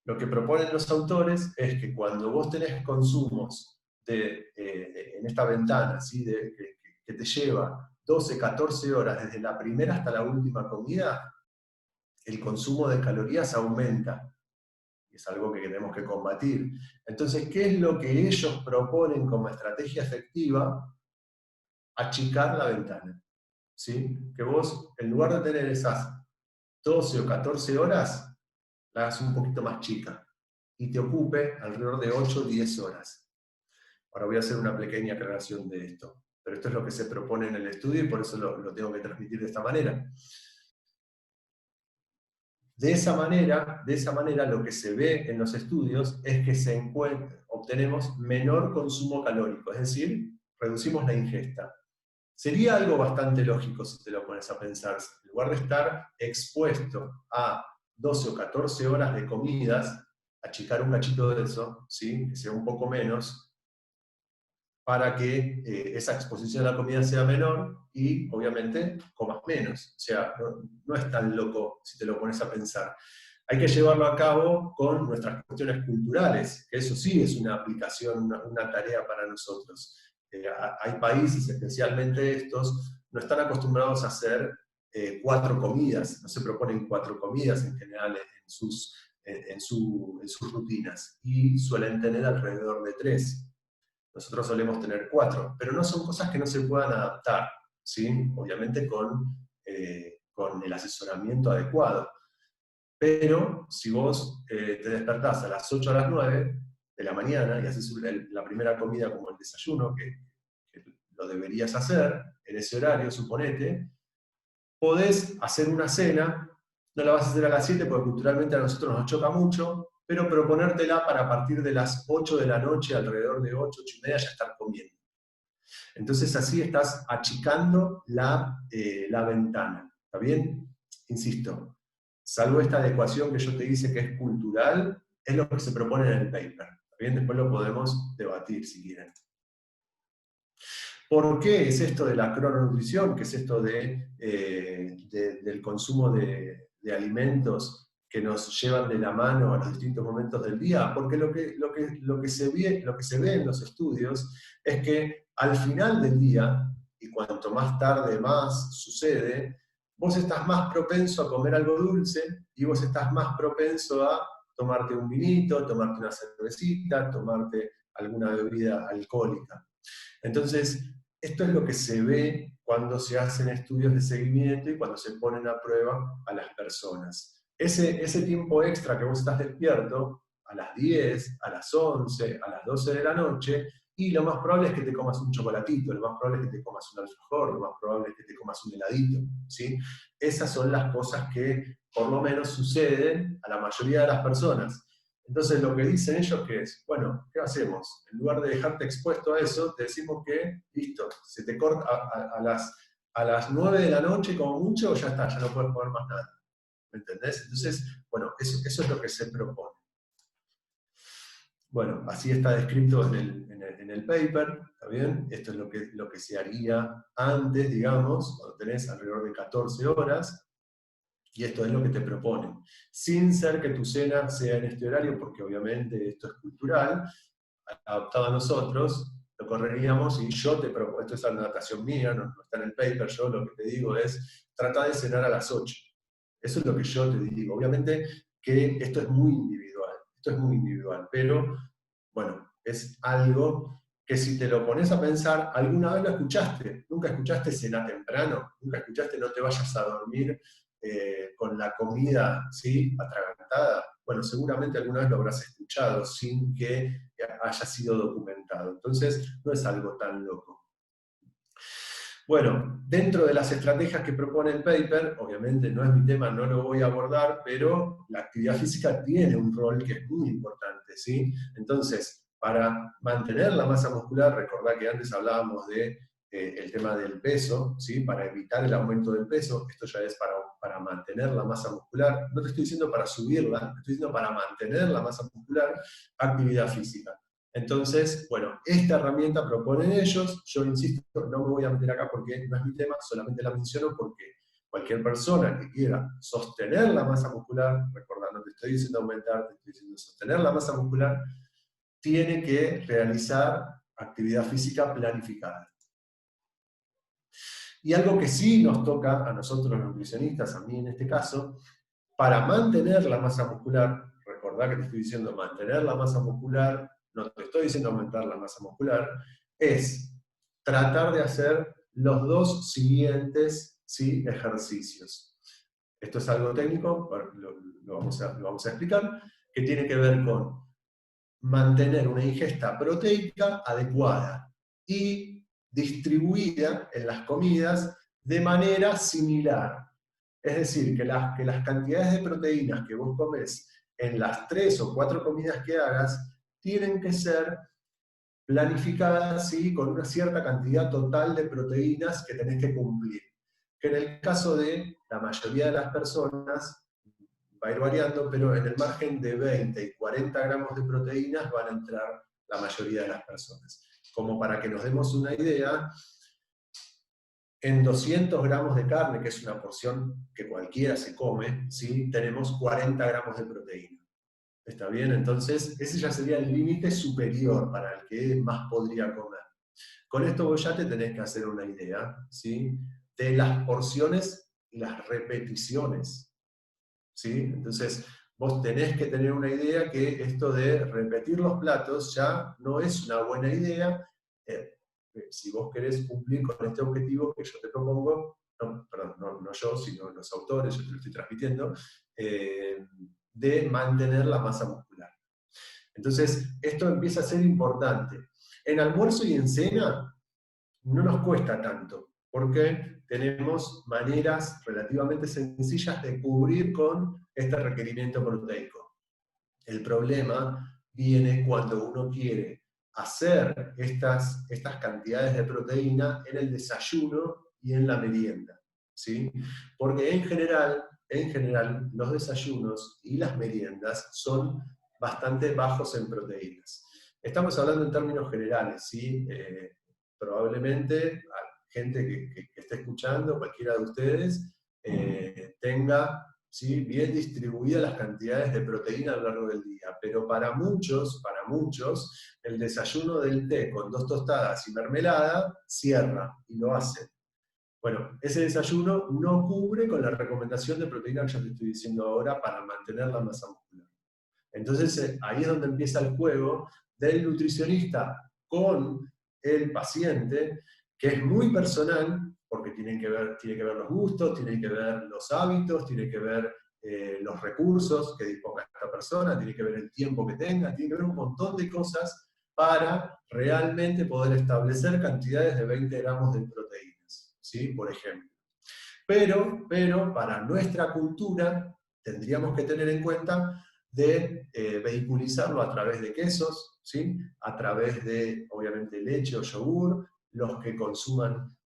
Lo que proponen los autores es que cuando vos tenés consumos en esta ventana, ¿sí? Que te lleva 12, 14 horas desde la primera hasta la última comida, el consumo de calorías aumenta. Es algo que tenemos que combatir. Entonces, ¿qué es lo que ellos proponen como estrategia efectiva? Achicar la ventana, ¿sí? Que vos, en lugar de tener esas 12 o 14 horas, la hagas un poquito más chica y te ocupe alrededor de 8 o 10 horas. Ahora voy a hacer una pequeña aclaración de esto, pero esto es lo que se propone en el estudio y por eso lo tengo que transmitir de esta manera. De esa manera, lo que se ve en los estudios es que obtenemos menor consumo calórico, es decir, reducimos la ingesta. Sería algo bastante lógico si te lo pones a pensar. En lugar de estar expuesto a 12 o 14 horas de comidas, achicar un cachito de eso, ¿sí? Que sea un poco menos, para que esa exposición a la comida sea menor y, obviamente, comas menos. O sea, no es tan loco si te lo pones a pensar. Hay que llevarlo a cabo con nuestras cuestiones culturales, que eso sí es una aplicación, una tarea para nosotros. Hay países, especialmente estos, no están acostumbrados a hacer 4 comidas, no se proponen 4 comidas en general en sus rutinas, y suelen tener alrededor de 3. Nosotros solemos tener 4, pero no son cosas que no se puedan adaptar, ¿sí? Obviamente con el asesoramiento adecuado. Pero si vos te despertás a las 8 o a las 9 de la mañana y haces la primera comida como el desayuno, que lo deberías hacer en ese horario, suponete, podés hacer una cena, no la vas a hacer a las 7 porque culturalmente a nosotros nos choca mucho, pero proponértela para a partir de las 8 de la noche, alrededor de 8, 8 y media, ya estar comiendo. Entonces así estás achicando la ventana, ¿está bien? Insisto, salvo esta adecuación que yo te dice que es cultural, es lo que se propone en el paper, ¿está bien? Después lo podemos debatir si quieren. ¿Por qué es esto de la crononutrición? ¿Qué es esto del consumo de alimentos que nos llevan de la mano a los distintos momentos del día? Porque lo que se ve en los estudios es que al final del día, y cuanto más tarde más sucede, vos estás más propenso a comer algo dulce y vos estás más propenso a tomarte un vinito, tomarte una cervecita, tomarte alguna bebida alcohólica. Entonces, esto es lo que se ve cuando se hacen estudios de seguimiento y cuando se ponen a prueba a las personas. Ese tiempo extra que vos estás despierto, a las 10, a las 11, a las 12 de la noche, y lo más probable es que te comas un chocolatito, lo más probable es que te comas un alfajor, lo más probable es que te comas un heladito, ¿sí? Esas son las cosas que por lo menos suceden a la mayoría de las personas. Entonces lo que dicen ellos que es, bueno, ¿qué hacemos? En lugar de dejarte expuesto a eso, te decimos que, listo, se te corta a las 9 de la noche como mucho, ya está, ya no puedes comer más nada. ¿Me entendés? Entonces, bueno, eso es lo que se propone. Bueno, así está descrito en el paper, ¿está bien? Esto es lo que se haría antes, digamos, cuando tenés alrededor de 14 horas, y esto es lo que te proponen. Sin ser que tu cena sea en este horario, porque obviamente esto es cultural, adaptado a nosotros, lo correríamos y yo te propongo, esto es anotación mía, no está en el paper, yo lo que te digo es, trata de cenar a las 8. Eso es lo que yo te digo. Obviamente que esto es muy individual, pero bueno, es algo que si te lo pones a pensar, alguna vez lo escuchaste, nunca escuchaste cena temprano, nunca escuchaste no te vayas a dormir con la comida, ¿sí?, atragantada. Bueno, seguramente alguna vez lo habrás escuchado sin que haya sido documentado. Entonces, no es algo tan loco. Bueno, dentro de las estrategias que propone el paper, obviamente no es mi tema, no lo voy a abordar, pero la actividad física tiene un rol que es muy importante, ¿sí? Entonces, para mantener la masa muscular, recordad que antes hablábamos de el tema del peso, ¿sí? Para evitar el aumento del peso, esto ya es para mantener la masa muscular, no te estoy diciendo para subirla, te estoy diciendo para mantener la masa muscular, actividad física. Entonces, bueno, esta herramienta proponen ellos, yo insisto, no me voy a meter acá porque no es mi tema, solamente la menciono porque cualquier persona que quiera sostener la masa muscular, recordando, te estoy diciendo aumentar, te estoy diciendo sostener la masa muscular, tiene que realizar actividad física planificada. Y algo que sí nos toca a nosotros los nutricionistas, a mí en este caso, para mantener la masa muscular, recordá que te estoy diciendo mantener la masa muscular, no te estoy diciendo aumentar la masa muscular, es tratar de hacer los dos siguientes, ¿sí?, ejercicios. Esto es algo técnico, lo vamos a explicar, que tiene que ver con mantener una ingesta proteica adecuada y distribuida en las comidas de manera similar. Es decir, que las cantidades de proteínas que vos comes en las 3 o 4 comidas que hagas tienen que ser planificadas, ¿sí?, con una cierta cantidad total de proteínas que tenés que cumplir. Que en el caso de la mayoría de las personas va a ir variando, pero en el margen de 20 y 40 gramos de proteínas van a entrar la mayoría de las personas. Como para que nos demos una idea, en 200 gramos de carne, que es una porción que cualquiera se come, ¿sí?, tenemos 40 gramos de proteína. ¿Está bien? Entonces, ese ya sería el límite superior para el que más podría comer. Con esto vos ya te tenés que hacer una idea, ¿sí?, de las porciones y las repeticiones, ¿sí? Entonces, vos tenés que tener una idea que esto de repetir los platos ya no es una buena idea. Si vos querés cumplir con este objetivo que yo te propongo, no yo, sino los autores, yo te lo estoy transmitiendo, de mantener la masa muscular. Entonces, esto empieza a ser importante. En almuerzo y en cena no nos cuesta tanto, porque tenemos maneras relativamente sencillas de cubrir con este requerimiento proteico. El problema viene cuando uno quiere hacer estas cantidades de proteína en el desayuno y en la merienda, ¿sí? Porque en general, los desayunos y las meriendas son bastante bajos en proteínas. Estamos hablando en términos generales, ¿sí? Probablemente gente que esté escuchando, cualquiera de ustedes, tenga, ¿sí?, bien distribuidas las cantidades de proteína a lo largo del día, pero para muchos, el desayuno del té con 2 tostadas y mermelada cierra y lo hace. Bueno, ese desayuno no cubre con la recomendación de proteína que yo te estoy diciendo ahora para mantener la masa muscular. Entonces ahí es donde empieza el juego del nutricionista con el paciente, que es muy personal, porque tiene que ver los gustos, tiene que ver los hábitos, tiene que ver los recursos que disponga esta persona, tiene que ver el tiempo que tenga, tiene que ver un montón de cosas para realmente poder establecer cantidades de 20 gramos de proteínas, ¿sí? Por ejemplo. Pero para nuestra cultura tendríamos que tener en cuenta de vehiculizarlo a través de quesos, ¿sí?, a través de, obviamente, leche o yogur. Los que consuman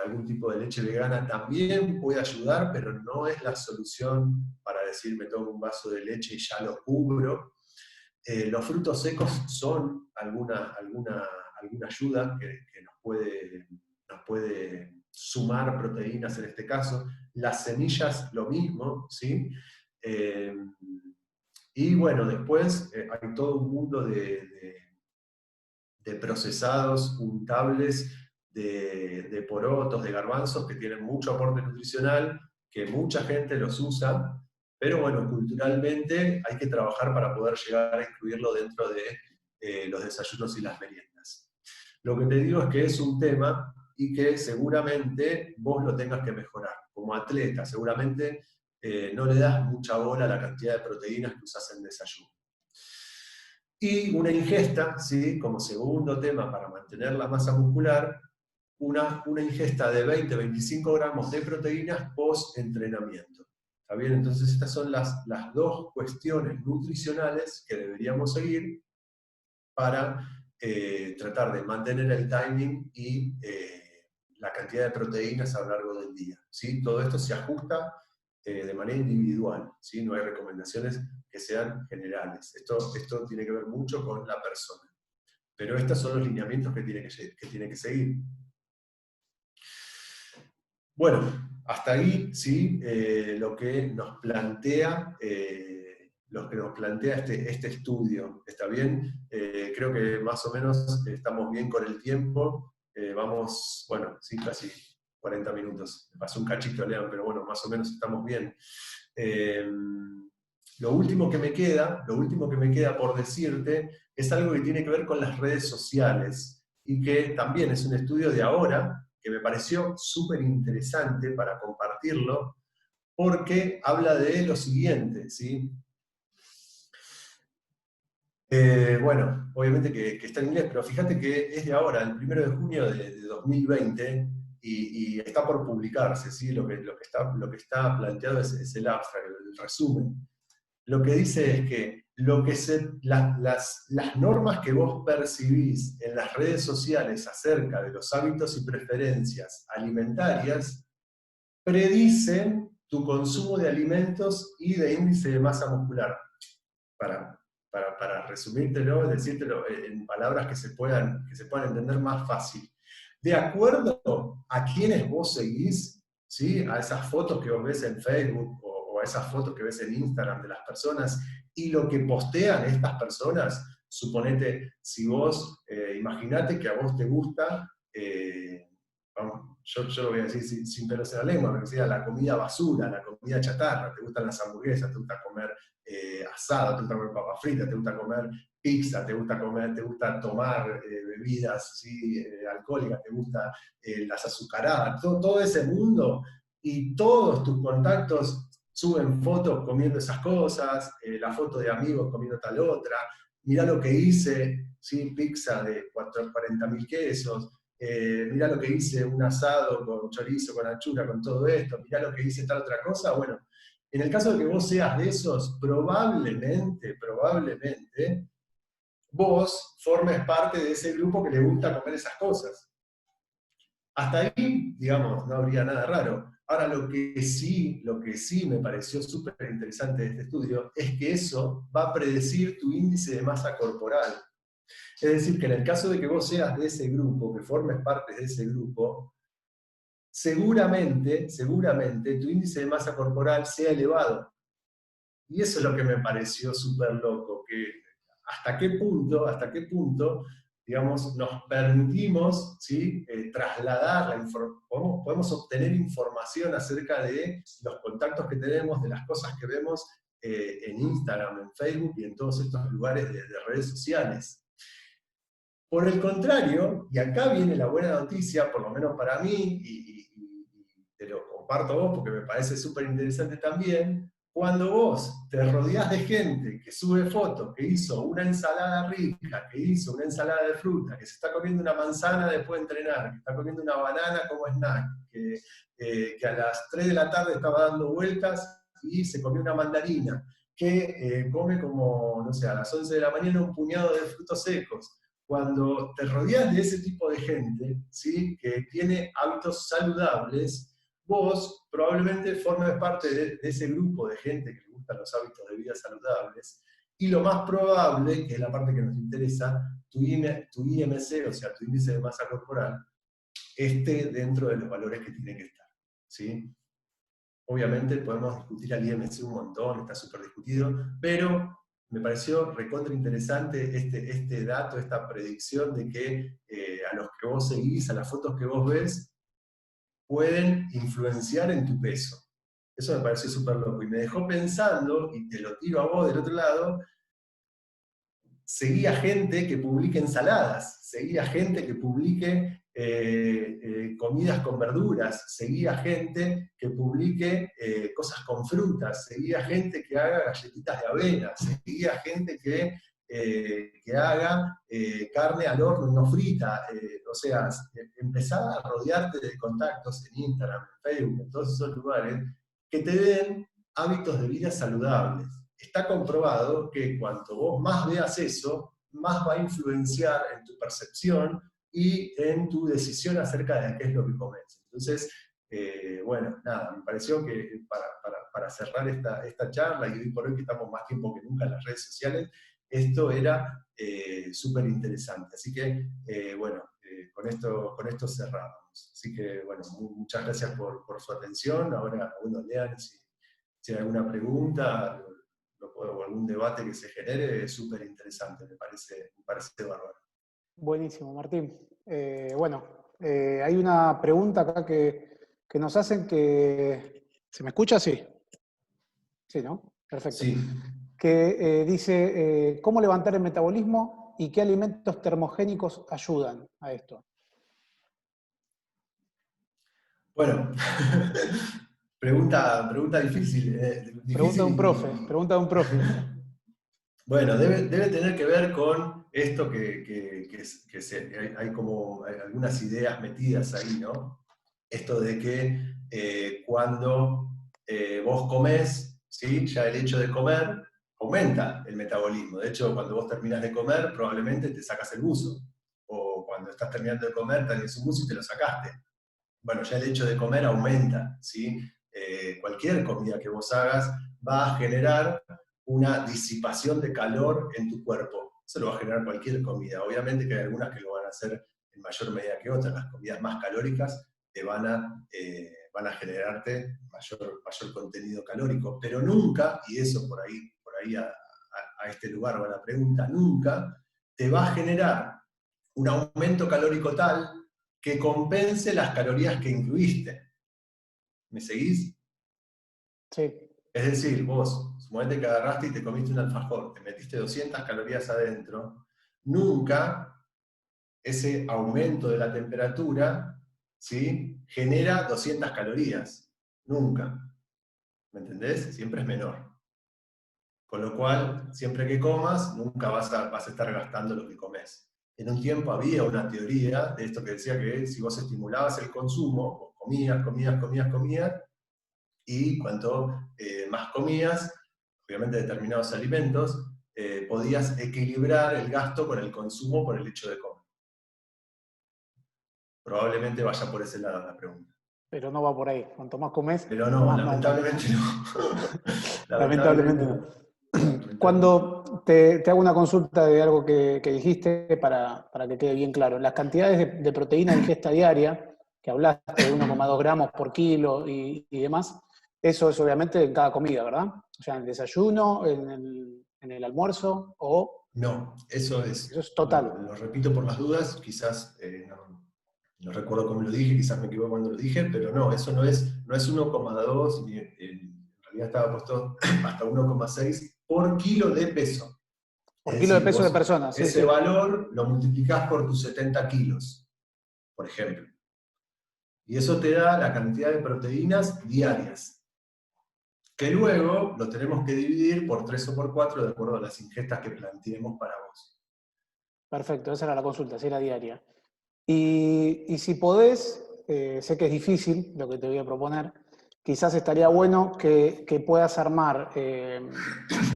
algún tipo de leche vegana también puede ayudar, pero no es la solución para decir me tomo un vaso de leche y ya lo cubro. Los frutos secos son alguna ayuda que nos puede sumar proteínas en este caso. Las semillas, lo mismo, ¿sí? Y bueno, después hay todo un mundo de procesados untables, de porotos, de garbanzos, que tienen mucho aporte nutricional, que mucha gente los usa, pero bueno, culturalmente hay que trabajar para poder llegar a incluirlo dentro de los desayunos y las meriendas. Lo que te digo es que es un tema y que seguramente vos lo tengas que mejorar. Como atleta, seguramente no le das mucha bola a la cantidad de proteínas que usas en desayuno. Y una ingesta, ¿sí?, como segundo tema para mantener la masa muscular, una ingesta de 20-25 gramos de proteínas post-entrenamiento. ¿Está bien? Entonces estas son las dos cuestiones nutricionales que deberíamos seguir para tratar de mantener el timing y la cantidad de proteínas a lo largo del día, ¿sí? Todo esto se ajusta de manera individual, ¿sí? No hay recomendaciones que sean generales. Esto tiene que ver mucho con la persona. Pero estos son los lineamientos que tiene que seguir. Bueno, hasta ahí, ¿sí? Lo que nos plantea este estudio. ¿Está bien? Creo que más o menos estamos bien con el tiempo. Vamos, bueno, sí, casi 40 minutos. Me pasó un cachito, Lean, pero bueno, más o menos estamos bien. Lo último que me queda por decirte es algo que tiene que ver con las redes sociales y que también es un estudio de ahora que me pareció súper interesante para compartirlo, porque habla de lo siguiente, ¿sí? Bueno, obviamente que está en inglés, pero fíjate que es de ahora, el 1 de junio de 2020, y está por publicarse, ¿sí? Lo que está planteado es el abstract, el resumen. Lo que dice es que las normas que vos percibís en las redes sociales acerca de los hábitos y preferencias alimentarias predicen tu consumo de alimentos y de índice de masa muscular. Para resumírtelo, decírtelo en palabras que se puedan entender más fácil. De acuerdo a quienes vos seguís, ¿sí?, a esas fotos que vos ves en Facebook o a esas fotos que ves en Instagram de las personas y lo que postean estas personas, suponete, si vos, imaginate que a vos te gusta, yo lo voy a decir sin pelos en la lengua, me decía la comida basura, la comida chatarra, te gustan las hamburguesas, te gusta comer asado, te gusta comer papas fritas, te gusta comer pizza, te gusta tomar bebidas, ¿sí?, alcohólicas, te gusta las azucaradas, todo ese mundo, y todos tus contactos suben fotos comiendo esas cosas, la foto de amigos comiendo tal otra, mirá lo que hice, ¿sí?, pizza de 40.000 quesos, mirá lo que hice, un asado con chorizo, con anchura, con todo esto, mirá lo que hice tal otra cosa. Bueno, En el caso de que vos seas de esos, probablemente, vos formes parte de ese grupo que le gusta comer esas cosas. Hasta ahí, digamos, no habría nada raro. Ahora, lo que sí me pareció súper interesante de este estudio es que eso va a predecir tu índice de masa corporal. Es decir, que en el caso de que vos seas de ese grupo, que formes parte de ese grupo, seguramente tu índice de masa corporal sea elevado. Y eso es lo que me pareció súper loco, que hasta qué punto, digamos, nos permitimos, ¿sí? Trasladar la información, podemos obtener información acerca de los contactos que tenemos, de las cosas que vemos en Instagram, en Facebook y en todos estos lugares de redes sociales. Por el contrario, y acá viene la buena noticia, por lo menos para mí, y te lo comparto a vos porque me parece súper interesante también, cuando vos te rodeás de gente que sube fotos, que hizo una ensalada rica, que hizo una ensalada de fruta, que se está comiendo una manzana después de entrenar, que está comiendo una banana como snack, que a las 3 de la tarde estaba dando vueltas y se comió una mandarina, que come como, no sé, a las 11 de la mañana un puñado de frutos secos. Cuando te rodeas de ese tipo de gente, ¿sí? Que tiene hábitos saludables, vos probablemente formes parte de ese grupo de gente que le gustan los hábitos de vida saludables, y lo más probable, que es la parte que nos interesa, tu IMC, o sea, tu índice de masa corporal, esté dentro de los valores que tiene que estar. ¿Sí? Obviamente podemos discutir al IMC un montón, está súper discutido, pero me pareció recontra interesante este dato, esta predicción de que a los que vos seguís, a las fotos que vos ves, pueden influenciar en tu peso. Eso me pareció súper loco y me dejó pensando, y te lo tiro a vos del otro lado, seguía gente que publique ensaladas, seguía gente que publique comidas con verduras, seguía gente que publique cosas con frutas, seguía gente que haga galletitas de avena, seguía gente que haga carne al horno no frita, o sea, empezá a rodearte de contactos en Instagram, en Facebook, en todos esos lugares, que te den hábitos de vida saludables. Está comprobado que cuanto vos más veas eso, más va a influenciar en tu percepción y en tu decisión acerca de qué es lo que comes. Entonces, bueno, nada, me pareció que para cerrar esta charla, y hoy por hoy que estamos más tiempo que nunca en las redes sociales, esto era súper interesante. Así que, bueno, con esto cerramos. Así que, bueno, muchas gracias por su atención. Ahora, bueno, lean si hay alguna pregunta o algún debate que se genere, es súper interesante, me parece bárbaro.
Buenísimo, Martín. Bueno, hay una pregunta acá que nos hacen que... ¿Se me escucha? Sí. Sí, ¿no? Perfecto.
Sí.
Que dice, ¿cómo levantar el metabolismo y qué alimentos termogénicos ayudan a esto?
Bueno, pregunta difícil.
Pregunta de un profe.
Bueno, debe tener que ver con esto que hay como algunas ideas metidas ahí, ¿no? Esto de que cuando vos comés, ¿sí? Ya el hecho de comer aumenta el metabolismo. De hecho, cuando vos terminás de comer, probablemente te sacas el buzo. O cuando estás terminando de comer, tenés un buzo y te lo sacaste. Bueno, ya el hecho de comer aumenta, ¿sí? Cualquier comida que vos hagas va a generar una disipación de calor en tu cuerpo. Eso lo va a generar cualquier comida. Obviamente que hay algunas que lo van a hacer en mayor medida que otras. Las comidas más calóricas te van a generarte mayor contenido calórico. Pero nunca, y eso por ahí a este lugar va la pregunta, nunca te va a generar un aumento calórico tal que compense las calorías que incluiste. ¿Me seguís?
Sí.
Es decir, vos, suponete que agarraste y te comiste un alfajor, te metiste 200 calorías adentro, nunca ese aumento de la temperatura, ¿sí? Genera 200 calorías. Nunca. ¿Me entendés? Siempre es menor. Con lo cual, siempre que comas, nunca vas a estar gastando lo que comes. En un tiempo había una teoría de esto que decía que si vos estimulabas el consumo, comías, y cuanto más comías, obviamente determinados alimentos, podías equilibrar el gasto con el consumo por el hecho de comer. Probablemente vaya por ese lado la pregunta.
Pero no va por ahí. Cuanto más comes,
Pero no,
más no
lamentablemente
aumentas.
no.
Lamentablemente no.
Lamentablemente
Cuando te hago una consulta de algo que dijiste para que quede bien claro, las cantidades de proteína de ingesta diaria, que hablaste de 1,2 gramos por kilo y demás, eso es obviamente en cada comida, ¿verdad? O sea, en el desayuno, en el almuerzo, o
no, eso es,
eso es total.
lo repito por las dudas, quizás no recuerdo cómo lo dije, quizás me equivoco cuando lo dije, pero no, eso no es 1,2, en realidad estaba puesto hasta 1,6 por kilo de peso.
Por
Es
kilo de
decir,
peso de
vos
persona, sí,
ese
sí.
valor lo multiplicás por tus 70 kilos, por ejemplo. Y eso te da la cantidad de proteínas diarias, que luego lo tenemos que dividir por 3 o por 4 de acuerdo a las ingestas que planteemos para vos.
Perfecto, esa era la consulta, si era diaria. Y si podés, sé que es difícil lo que te voy a proponer, quizás estaría bueno que puedas armar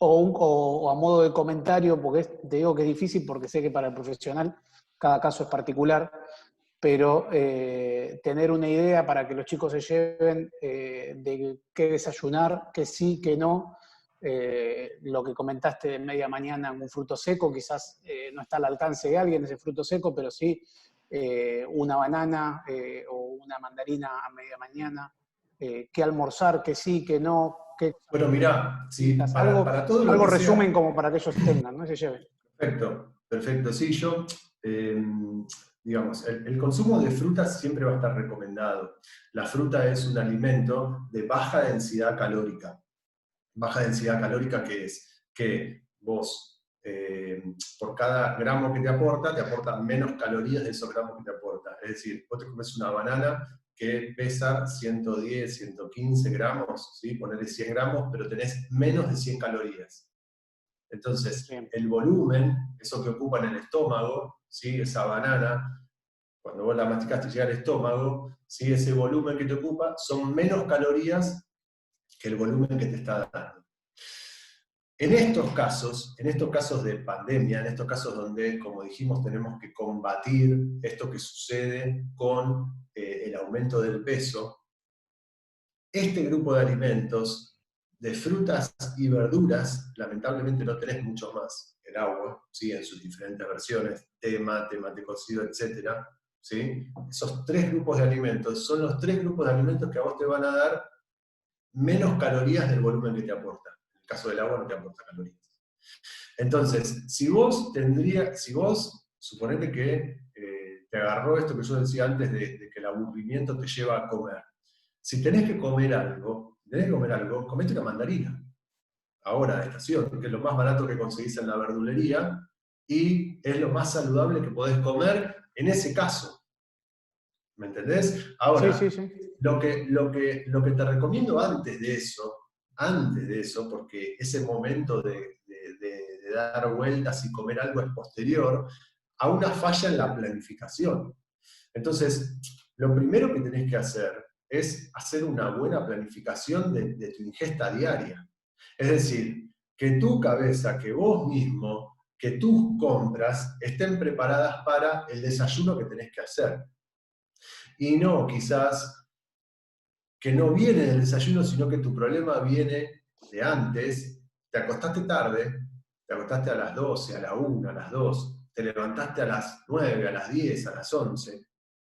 o a modo de comentario, porque te digo que es difícil porque sé que para el profesional cada caso es particular, pero tener una idea para que los chicos se lleven de qué desayunar, qué sí, qué no. Lo que comentaste de media mañana, un fruto seco, quizás no está al alcance de alguien ese fruto seco, pero sí una banana o una mandarina a media mañana, qué almorzar, qué sí, qué no, qué
Bueno, mirá, sí, para todo lo
algo
que
resumen
sea.
como para que ellos tengan, ¿no? Se lleven.
Perfecto, perfecto. Sí, eh, digamos, el consumo de frutas siempre va a estar recomendado. La fruta es un alimento de baja densidad calórica. Baja densidad calórica que es que vos, por cada gramo que te aporta menos calorías de esos gramos que te aporta. Es decir, vos te comes una banana que pesa 110, 115 gramos, ¿sí? Ponele 100 gramos, pero tenés menos de 100 calorías. Entonces,
Bien.
el volumen, eso que ocupa en el estómago, ¿sí? Esa banana, cuando vos la masticaste y llega al estómago, ¿sí? Ese volumen que te ocupa son menos calorías que el volumen que te está dando. En estos casos de pandemia, en estos casos donde, como dijimos, tenemos que combatir esto que sucede con el aumento del peso, este grupo de alimentos, de frutas y verduras, lamentablemente no tenés mucho más. El agua, ¿sí? En sus diferentes versiones, té, mate cocido, etc. ¿Sí? Esos tres grupos de alimentos son los tres grupos de alimentos que a vos te van a dar menos calorías del volumen que te aporta. En el caso del agua no te aporta calorías. Entonces, si vos, suponete que te agarró esto que yo decía antes de que el aburrimiento te lleva a comer. Si tenés que comer algo, comete una mandarina. Ahora de estación, que es lo más barato que conseguís en la verdulería y es lo más saludable que podés comer en ese caso. ¿Me entendés?
Sí,
Ahora,
sí, sí.
lo que te recomiendo antes de eso, porque ese momento de dar vueltas y comer algo es posterior, a una falla en la planificación. Entonces, lo primero que tenés que hacer es hacer una buena planificación de tu ingesta diaria. Es decir, que tu cabeza, que vos mismo, que tus compras estén preparadas para el desayuno que tenés que hacer. Y no quizás que no viene del desayuno, sino que tu problema viene de antes, te acostaste tarde, te acostaste a las 12, a la 1, a las 2, te levantaste a las 9, a las 10, a las 11,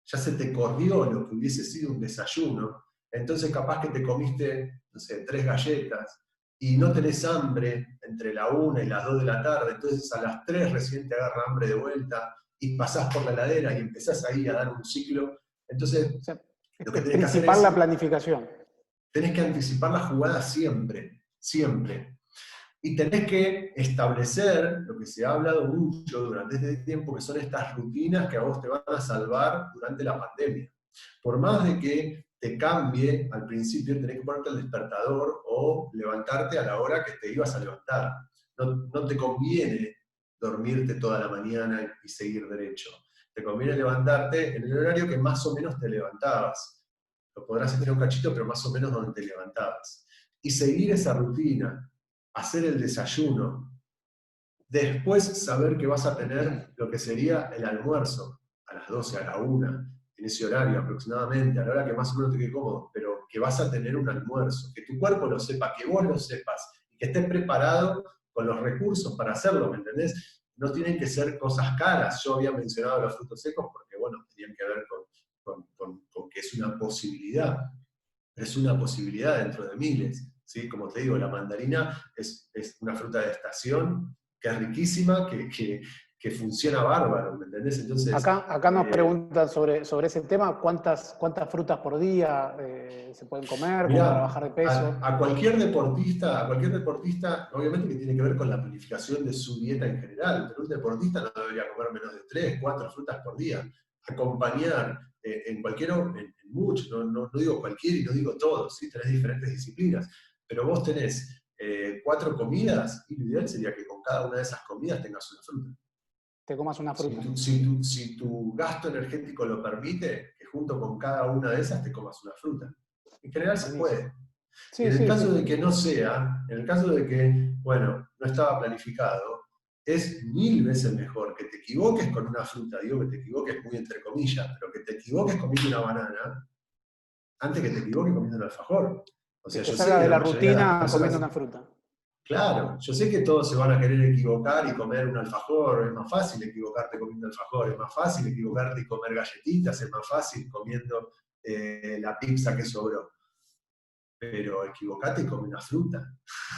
ya se te corrió lo que hubiese sido un desayuno, entonces capaz que te comiste, no sé, 3 galletas, y no tenés hambre entre la 1 y las 2 de la tarde, entonces a las 3 recién te agarra hambre de vuelta, y pasás por la heladera y empezás ahí a dar un ciclo. Entonces,
O sea,
lo que
es
tenés que hacer
principal la
es,
planificación.
tenés que anticipar la jugada siempre, siempre. Y tenés que establecer, lo que se ha hablado mucho durante este tiempo, que son estas rutinas que a vos te van a salvar durante la pandemia. Por más de que te cambie, al principio tenés que ponerte el despertador o levantarte a la hora que te ibas a levantar. No te conviene dormirte toda la mañana y seguir derecho. Te conviene levantarte en el horario que más o menos te levantabas. Lo podrás hacer un cachito, pero más o menos donde te levantabas. y seguir esa rutina, hacer el desayuno, después saber que vas a tener lo que sería el almuerzo a las 12, a la 1, en ese horario aproximadamente, a la hora que más o menos te quede cómodo, pero que vas a tener un almuerzo, que tu cuerpo lo sepa, que vos lo sepas, y que estés preparado con los recursos para hacerlo, ¿me entendés? No tienen que ser cosas caras. Yo había mencionado los frutos secos porque, bueno, tenían que ver con que es una posibilidad, pero es una posibilidad dentro de miles, ¿sí? Como te digo, la mandarina es una fruta de estación que es riquísima, que funciona bárbaro, ¿me entendés? Entonces,
Acá nos preguntan sobre ese tema, ¿cuántas frutas por día se pueden comer como para
mirá,
bajar de peso?
a cualquier deportista, obviamente que tiene que ver con la planificación de su dieta en general, pero un deportista no debería comer menos de 3, 4 frutas por día. Acompañar en muchos, no digo cualquiera y no digo todos, ¿sí? Tenés diferentes disciplinas, pero vos tenés 4 comidas y lo ideal sería que con cada una de esas comidas tengas una fruta.
Te comas una fruta.
Si tu gasto energético lo permite, que junto con cada una de esas te comas una fruta. En general se
Buenísimo.
puede. Y
Sí,
en el
sí,
caso
sí.
de que no sea, en el caso de que, bueno, no estaba planificado, es 1000 veces mejor que te equivoques con una fruta, digo que te equivoques muy entre comillas, pero que te equivoques comiendo una banana, antes que te equivoques comiendo un alfajor. O
Que
sea,
te
yo sé
salga
que
de
la
la
mayoría de las
rutina comiendo
personas,
una fruta.
claro, yo sé que todos se van a querer equivocar y comer un alfajor, es más fácil equivocarte comiendo alfajor, es más fácil equivocarte y comer galletitas, es más fácil comiendo la pizza que sobró. Pero equivocate y come una fruta.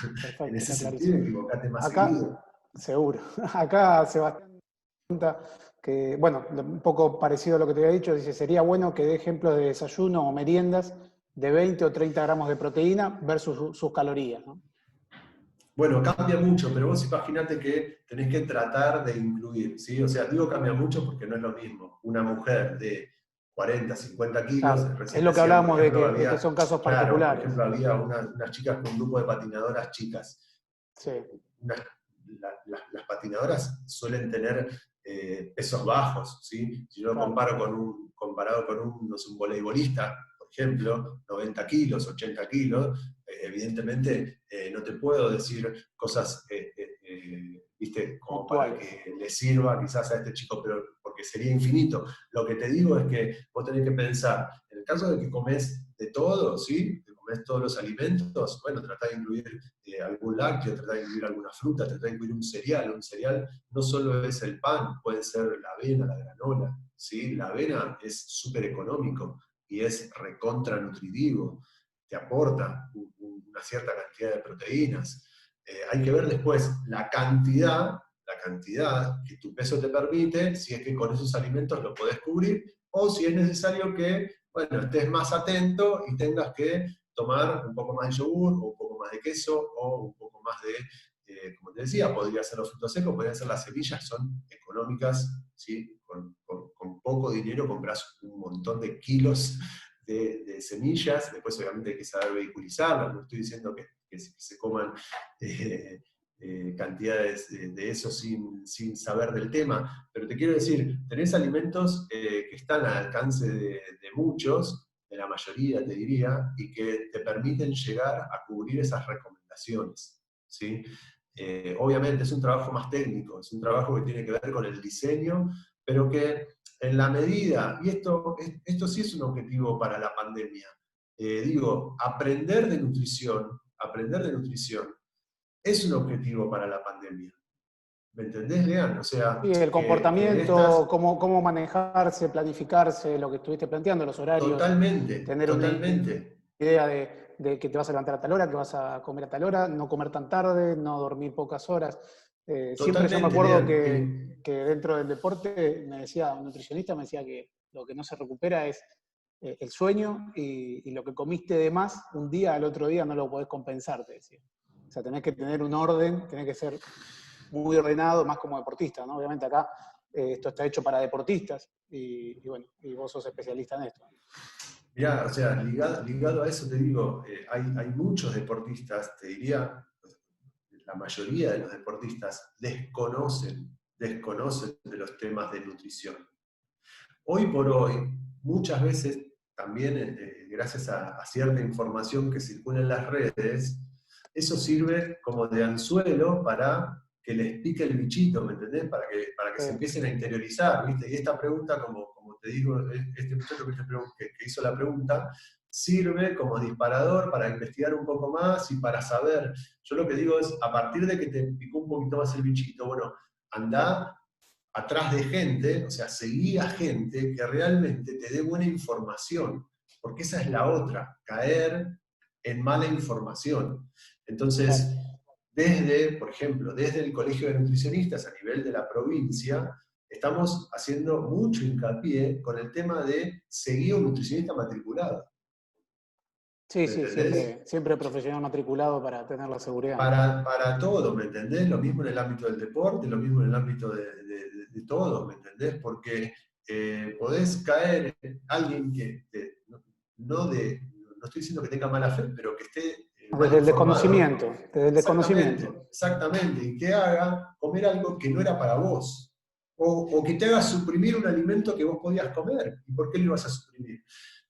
En
Perfecto,
ese
está
sentido,
clarísimo.
equivocate más
Acá,
seguido.
seguro. Acá Sebastián pregunta que, bueno, un poco parecido a lo que te había dicho, dice, sería bueno que dé ejemplos de desayuno o meriendas de 20 o 30 gramos de proteína versus sus calorías, ¿no?
Bueno, cambia mucho, pero vos imaginate que tenés que tratar de incluir, ¿sí? O sea, digo cambia mucho porque no es lo mismo. Una mujer de 40, 50 kilos,
Claro, es
recién
lo que
decían, por
hablábamos
ejemplo,
de que son casos
claro, por
particulares.
ejemplo, había unas chicas con un grupo de patinadoras chicas.
Sí,
Unas- las patinadoras suelen tener pesos bajos, ¿sí? Si yo lo
claro.
comparado con un, no sé, un voleibolista, por ejemplo, 90 kilos, 80 kilos, evidentemente no te puedo decir cosas, viste, como para
Puntuales.
que le sirva quizás a este chico, pero porque sería infinito. Lo que te digo es que vos tenés que pensar, en el caso de que comes de todo, ¿sí? Que comes todos los alimentos, bueno, tratá de incluir algún lácteo, tratar de incluir alguna fruta, tratar de incluir un cereal. Un cereal no solo es el pan, puede ser la avena, la granola. ¿Sí? La avena es súper económico y es recontra nutritivo, te aporta una cierta cantidad de proteínas. Hay que ver después la cantidad que tu peso te permite, si es que con esos alimentos lo podés cubrir, o si es necesario que, bueno, estés más atento y tengas que tomar un poco más de yogur, o un poco más de queso, o un poco más de, como te decía, podría ser los frutos secos, podrían ser las semillas, son económicas, ¿sí? Con poco dinero compras un montón de kilos de semillas, después obviamente hay que saber vehiculizarlas, no estoy diciendo que se coman cantidades de eso sin saber del tema, pero te quiero decir, tenés alimentos que están al alcance de muchos, de la mayoría te diría, y que te permiten llegar a cubrir esas recomendaciones, ¿sí? Obviamente es un trabajo más técnico, es un trabajo que tiene que ver con el diseño, pero que en la medida, y esto sí es un objetivo para la pandemia, digo, aprender de nutrición es un objetivo para la pandemia. ¿Me entendés, Lean? O sea,
Y el
que
comportamiento,
estas,
cómo manejarse, planificarse, lo que estuviste planteando, los horarios,
totalmente,
tener una
totalmente,
idea de que te vas a levantar a tal hora, que vas a comer a tal hora, no comer tan tarde, no dormir pocas horas. Siempre yo me
totalmente,
acuerdo
Lean.
que dentro del deporte me decía, un nutricionista me decía que lo que no se recupera es el sueño y lo que comiste de más, un día al otro día no lo podés compensar, te decía. O sea, tenés que tener un orden, tenés que ser muy ordenado, más como deportista, ¿no? Obviamente acá esto está hecho para deportistas y bueno, y vos sos especialista en esto.
Mirá, o sea, ligado a eso te digo, hay muchos deportistas, te diría, la mayoría de los deportistas desconocen de los temas de nutrición. Hoy por hoy, muchas veces también gracias a cierta información que circula en las redes, eso sirve como de anzuelo para que les pique el bichito, ¿me entendés? Para que se empiecen a interiorizar, ¿viste? Y esta pregunta, como te digo, este muchacho que hizo la pregunta, sirve como disparador para investigar un poco más y para saber. Yo lo que digo es, a partir de que te picó un poquito más el bichito, bueno, anda atrás de gente, o sea, seguí a gente que realmente te dé buena información, porque esa es la otra, caer en mala información. Entonces, por ejemplo, desde el Colegio de Nutricionistas a nivel de la provincia, estamos haciendo mucho hincapié con el tema de seguir un nutricionista matriculado.
Sí, sí, siempre profesional matriculado para tener la seguridad.
Para todo, ¿me entendés? Lo mismo en el ámbito del deporte, lo mismo en el ámbito de todo, ¿me entendés? Porque podés caer en alguien que no estoy diciendo que tenga mala fe, pero que esté mal
desde el
informado.
desconocimiento, desde el desconocimiento.
Exactamente, y que haga comer algo que no era para vos. O que te haga suprimir un alimento que vos podías comer. ¿Y por qué lo ibas a suprimir?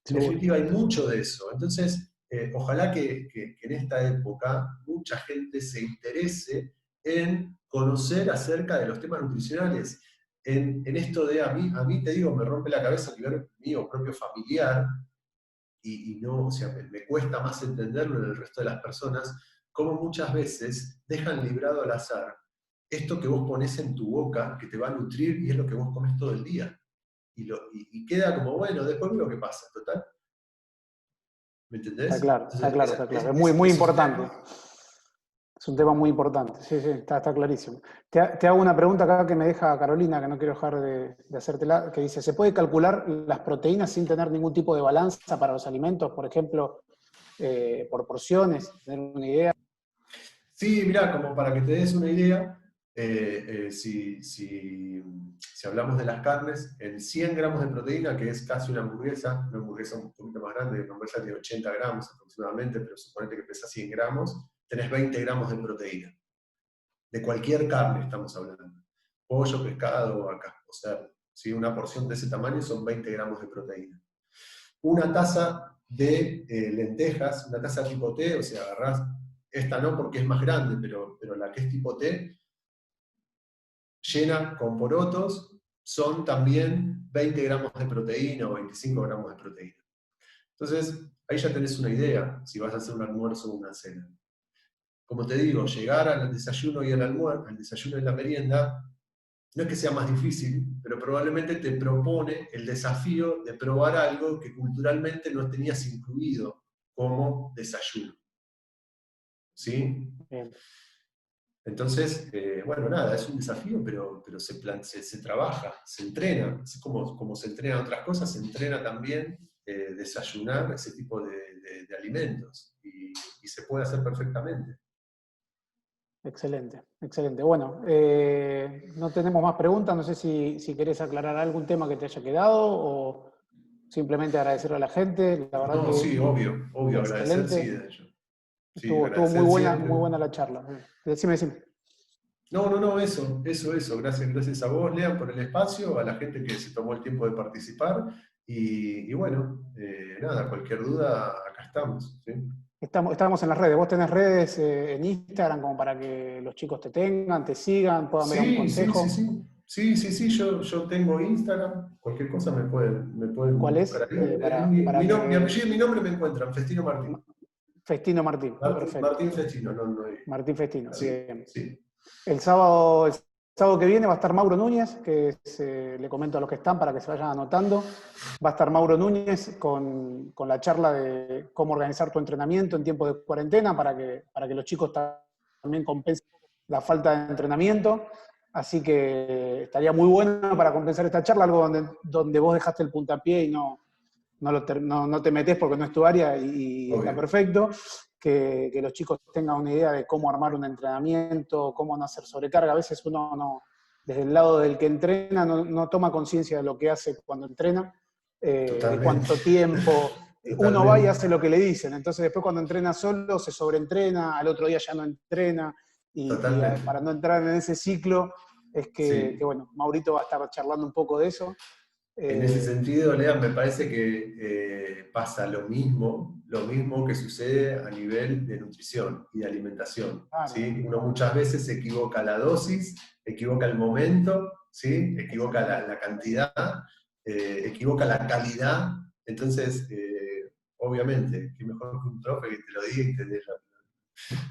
En definitiva, hay mucho de eso. Entonces, ojalá que en esta época mucha gente se interese en conocer acerca de los temas nutricionales. En esto de a mí te digo, me rompe la cabeza a nivel mío, propio familiar, y no, o sea, me cuesta más entenderlo en el resto de las personas, cómo muchas veces dejan librado al azar esto que vos pones en tu boca, que te va a nutrir y es lo que vos comes todo el día. Y queda como, bueno, después veo qué pasa, total. ¿Me entendés?
Está claro,
Entonces,
está claro. Es muy importante. Es un tema muy importante, sí, está clarísimo. Te hago una pregunta acá que me deja Carolina, que no quiero dejar de hacértela, que dice, ¿se puede calcular las proteínas sin tener ningún tipo de balanza para los alimentos? Por ejemplo, por porciones, tener una idea.
Sí, mirá, como para que te des una idea, si hablamos de las carnes, en 100 gramos de proteína, que es casi una hamburguesa un poquito más grande, una hamburguesa tiene 80 gramos aproximadamente, pero suponete que pesa 100 gramos, tenés 20 gramos de proteína. De cualquier carne estamos hablando. Pollo, pescado, vaca. O sea, si una porción de ese tamaño son 20 gramos de proteína. Una taza de lentejas, una taza tipo T, o sea, agarrás, esta no porque es más grande, pero la que es tipo T, llena con porotos, son también 20 gramos de proteína o 25 gramos de proteína. Entonces, ahí ya tenés una idea, si vas a hacer un almuerzo o una cena. Como te digo, llegar al desayuno y al almuerzo, al desayuno y la merienda, no es que sea más difícil, pero probablemente te propone el desafío de probar algo que culturalmente no tenías incluido como desayuno. ¿Sí?
Bien.
Entonces, bueno, nada, es un desafío, pero se trabaja, se entrena. Así como se entrenan otras cosas, se entrena también desayunar ese tipo de alimentos. Y se puede hacer perfectamente.
Excelente, excelente. Bueno, no tenemos más preguntas. No sé si querés aclarar algún tema que te haya quedado o simplemente agradecerle a la gente. La verdad
No,
que
sí, obvio, agradecer sí
excelente.
de ello. Sí,
Estuvo
agradecer siempre.
muy buena la charla. Decime.
No, eso. Gracias a vos, Lean, por el espacio, a la gente que se tomó el tiempo de participar. Y bueno, nada, cualquier duda, acá estamos. ¿Sí?
Estamos en las redes. ¿Vos tenés redes en Instagram como para que los chicos te tengan, te sigan, puedan ver un consejo?
Sí, yo tengo Instagram, cualquier cosa me pueden
¿Cuál es?
buscar ahí. Mi apellido y mi nombre me encuentran, Festino Martín.
Festino Martín, perfecto.
Martín Festino, no hay.
Martín Festino,
Así,
bien.
sí.
El sábado que viene va a estar Mauro Núñez, que le comento a los que están para que se vayan anotando. Va a estar Mauro Núñez con la charla de cómo organizar tu entrenamiento en tiempo de cuarentena para que los chicos también compensen la falta de entrenamiento. Así que estaría muy bueno para compensar esta charla, algo donde vos dejaste el puntapié y no te metés porque no es tu área y está perfecto. Que los chicos tengan una idea de cómo armar un entrenamiento, cómo no hacer sobrecarga. A veces uno desde el lado del que entrena, no toma conciencia de lo que hace cuando entrena, de cuánto tiempo. Uno va y hace lo que le dicen. Entonces después cuando entrena solo, se sobreentrena, al otro día ya no entrena. Y para no entrar en ese ciclo, es que bueno, Maurito va a estar charlando un poco de eso.
En ese sentido, Lea, me parece que pasa lo mismo que sucede a nivel de nutrición y de alimentación.
Claro,
¿Sí? Uno muchas veces se equivoca la dosis, equivoca el momento, ¿sí? Equivoca la cantidad, equivoca la calidad. Entonces, obviamente, qué mejor que un profe que te lo diga y te dé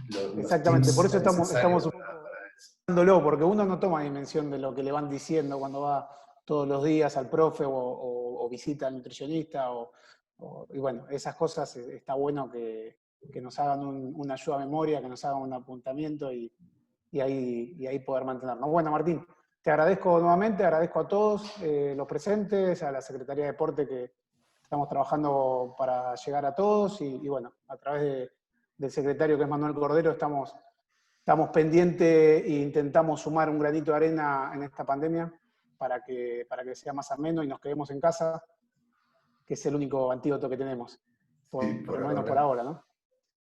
los
exactamente. Por
tips
eso estamos
necesarios
un
para
poco
eso.
dándolo, porque uno no toma dimensión de lo que le van diciendo cuando va todos los días al profe o visita al nutricionista. Y bueno, esas cosas está bueno que nos hagan una ayuda a memoria, que nos hagan un apuntamiento y ahí poder mantenernos. Bueno, Martín, te agradezco nuevamente, agradezco a todos los presentes, a la Secretaría de Deporte que estamos trabajando para llegar a todos y bueno, a través del secretario que es Manuel Cordero estamos pendientes e intentamos sumar un granito de arena en esta pandemia para que sea más ameno y nos quedemos en casa, que es el único antídoto que tenemos,
Sí,
por
por
lo menos por
ahora.
ahora, ¿no?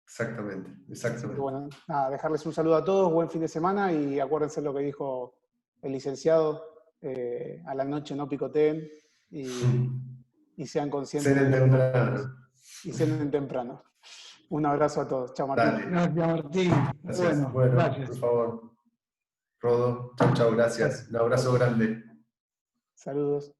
Exactamente,
Así que
exactamente.
bueno, nada, dejarles un saludo a todos, buen fin de semana y acuérdense lo que dijo el licenciado, a la noche no picoteen y sean conscientes de
Cenen
lo que comen
temprano.
y cenen temprano. Un abrazo a todos. Chao, Martín.
Dale,
Gracias, Martín.
gracias.
Bueno,
Bueno, por
gracias.
favor, Rodo, chau, chau,
Chao.
gracias. Un abrazo grande.
Saludos.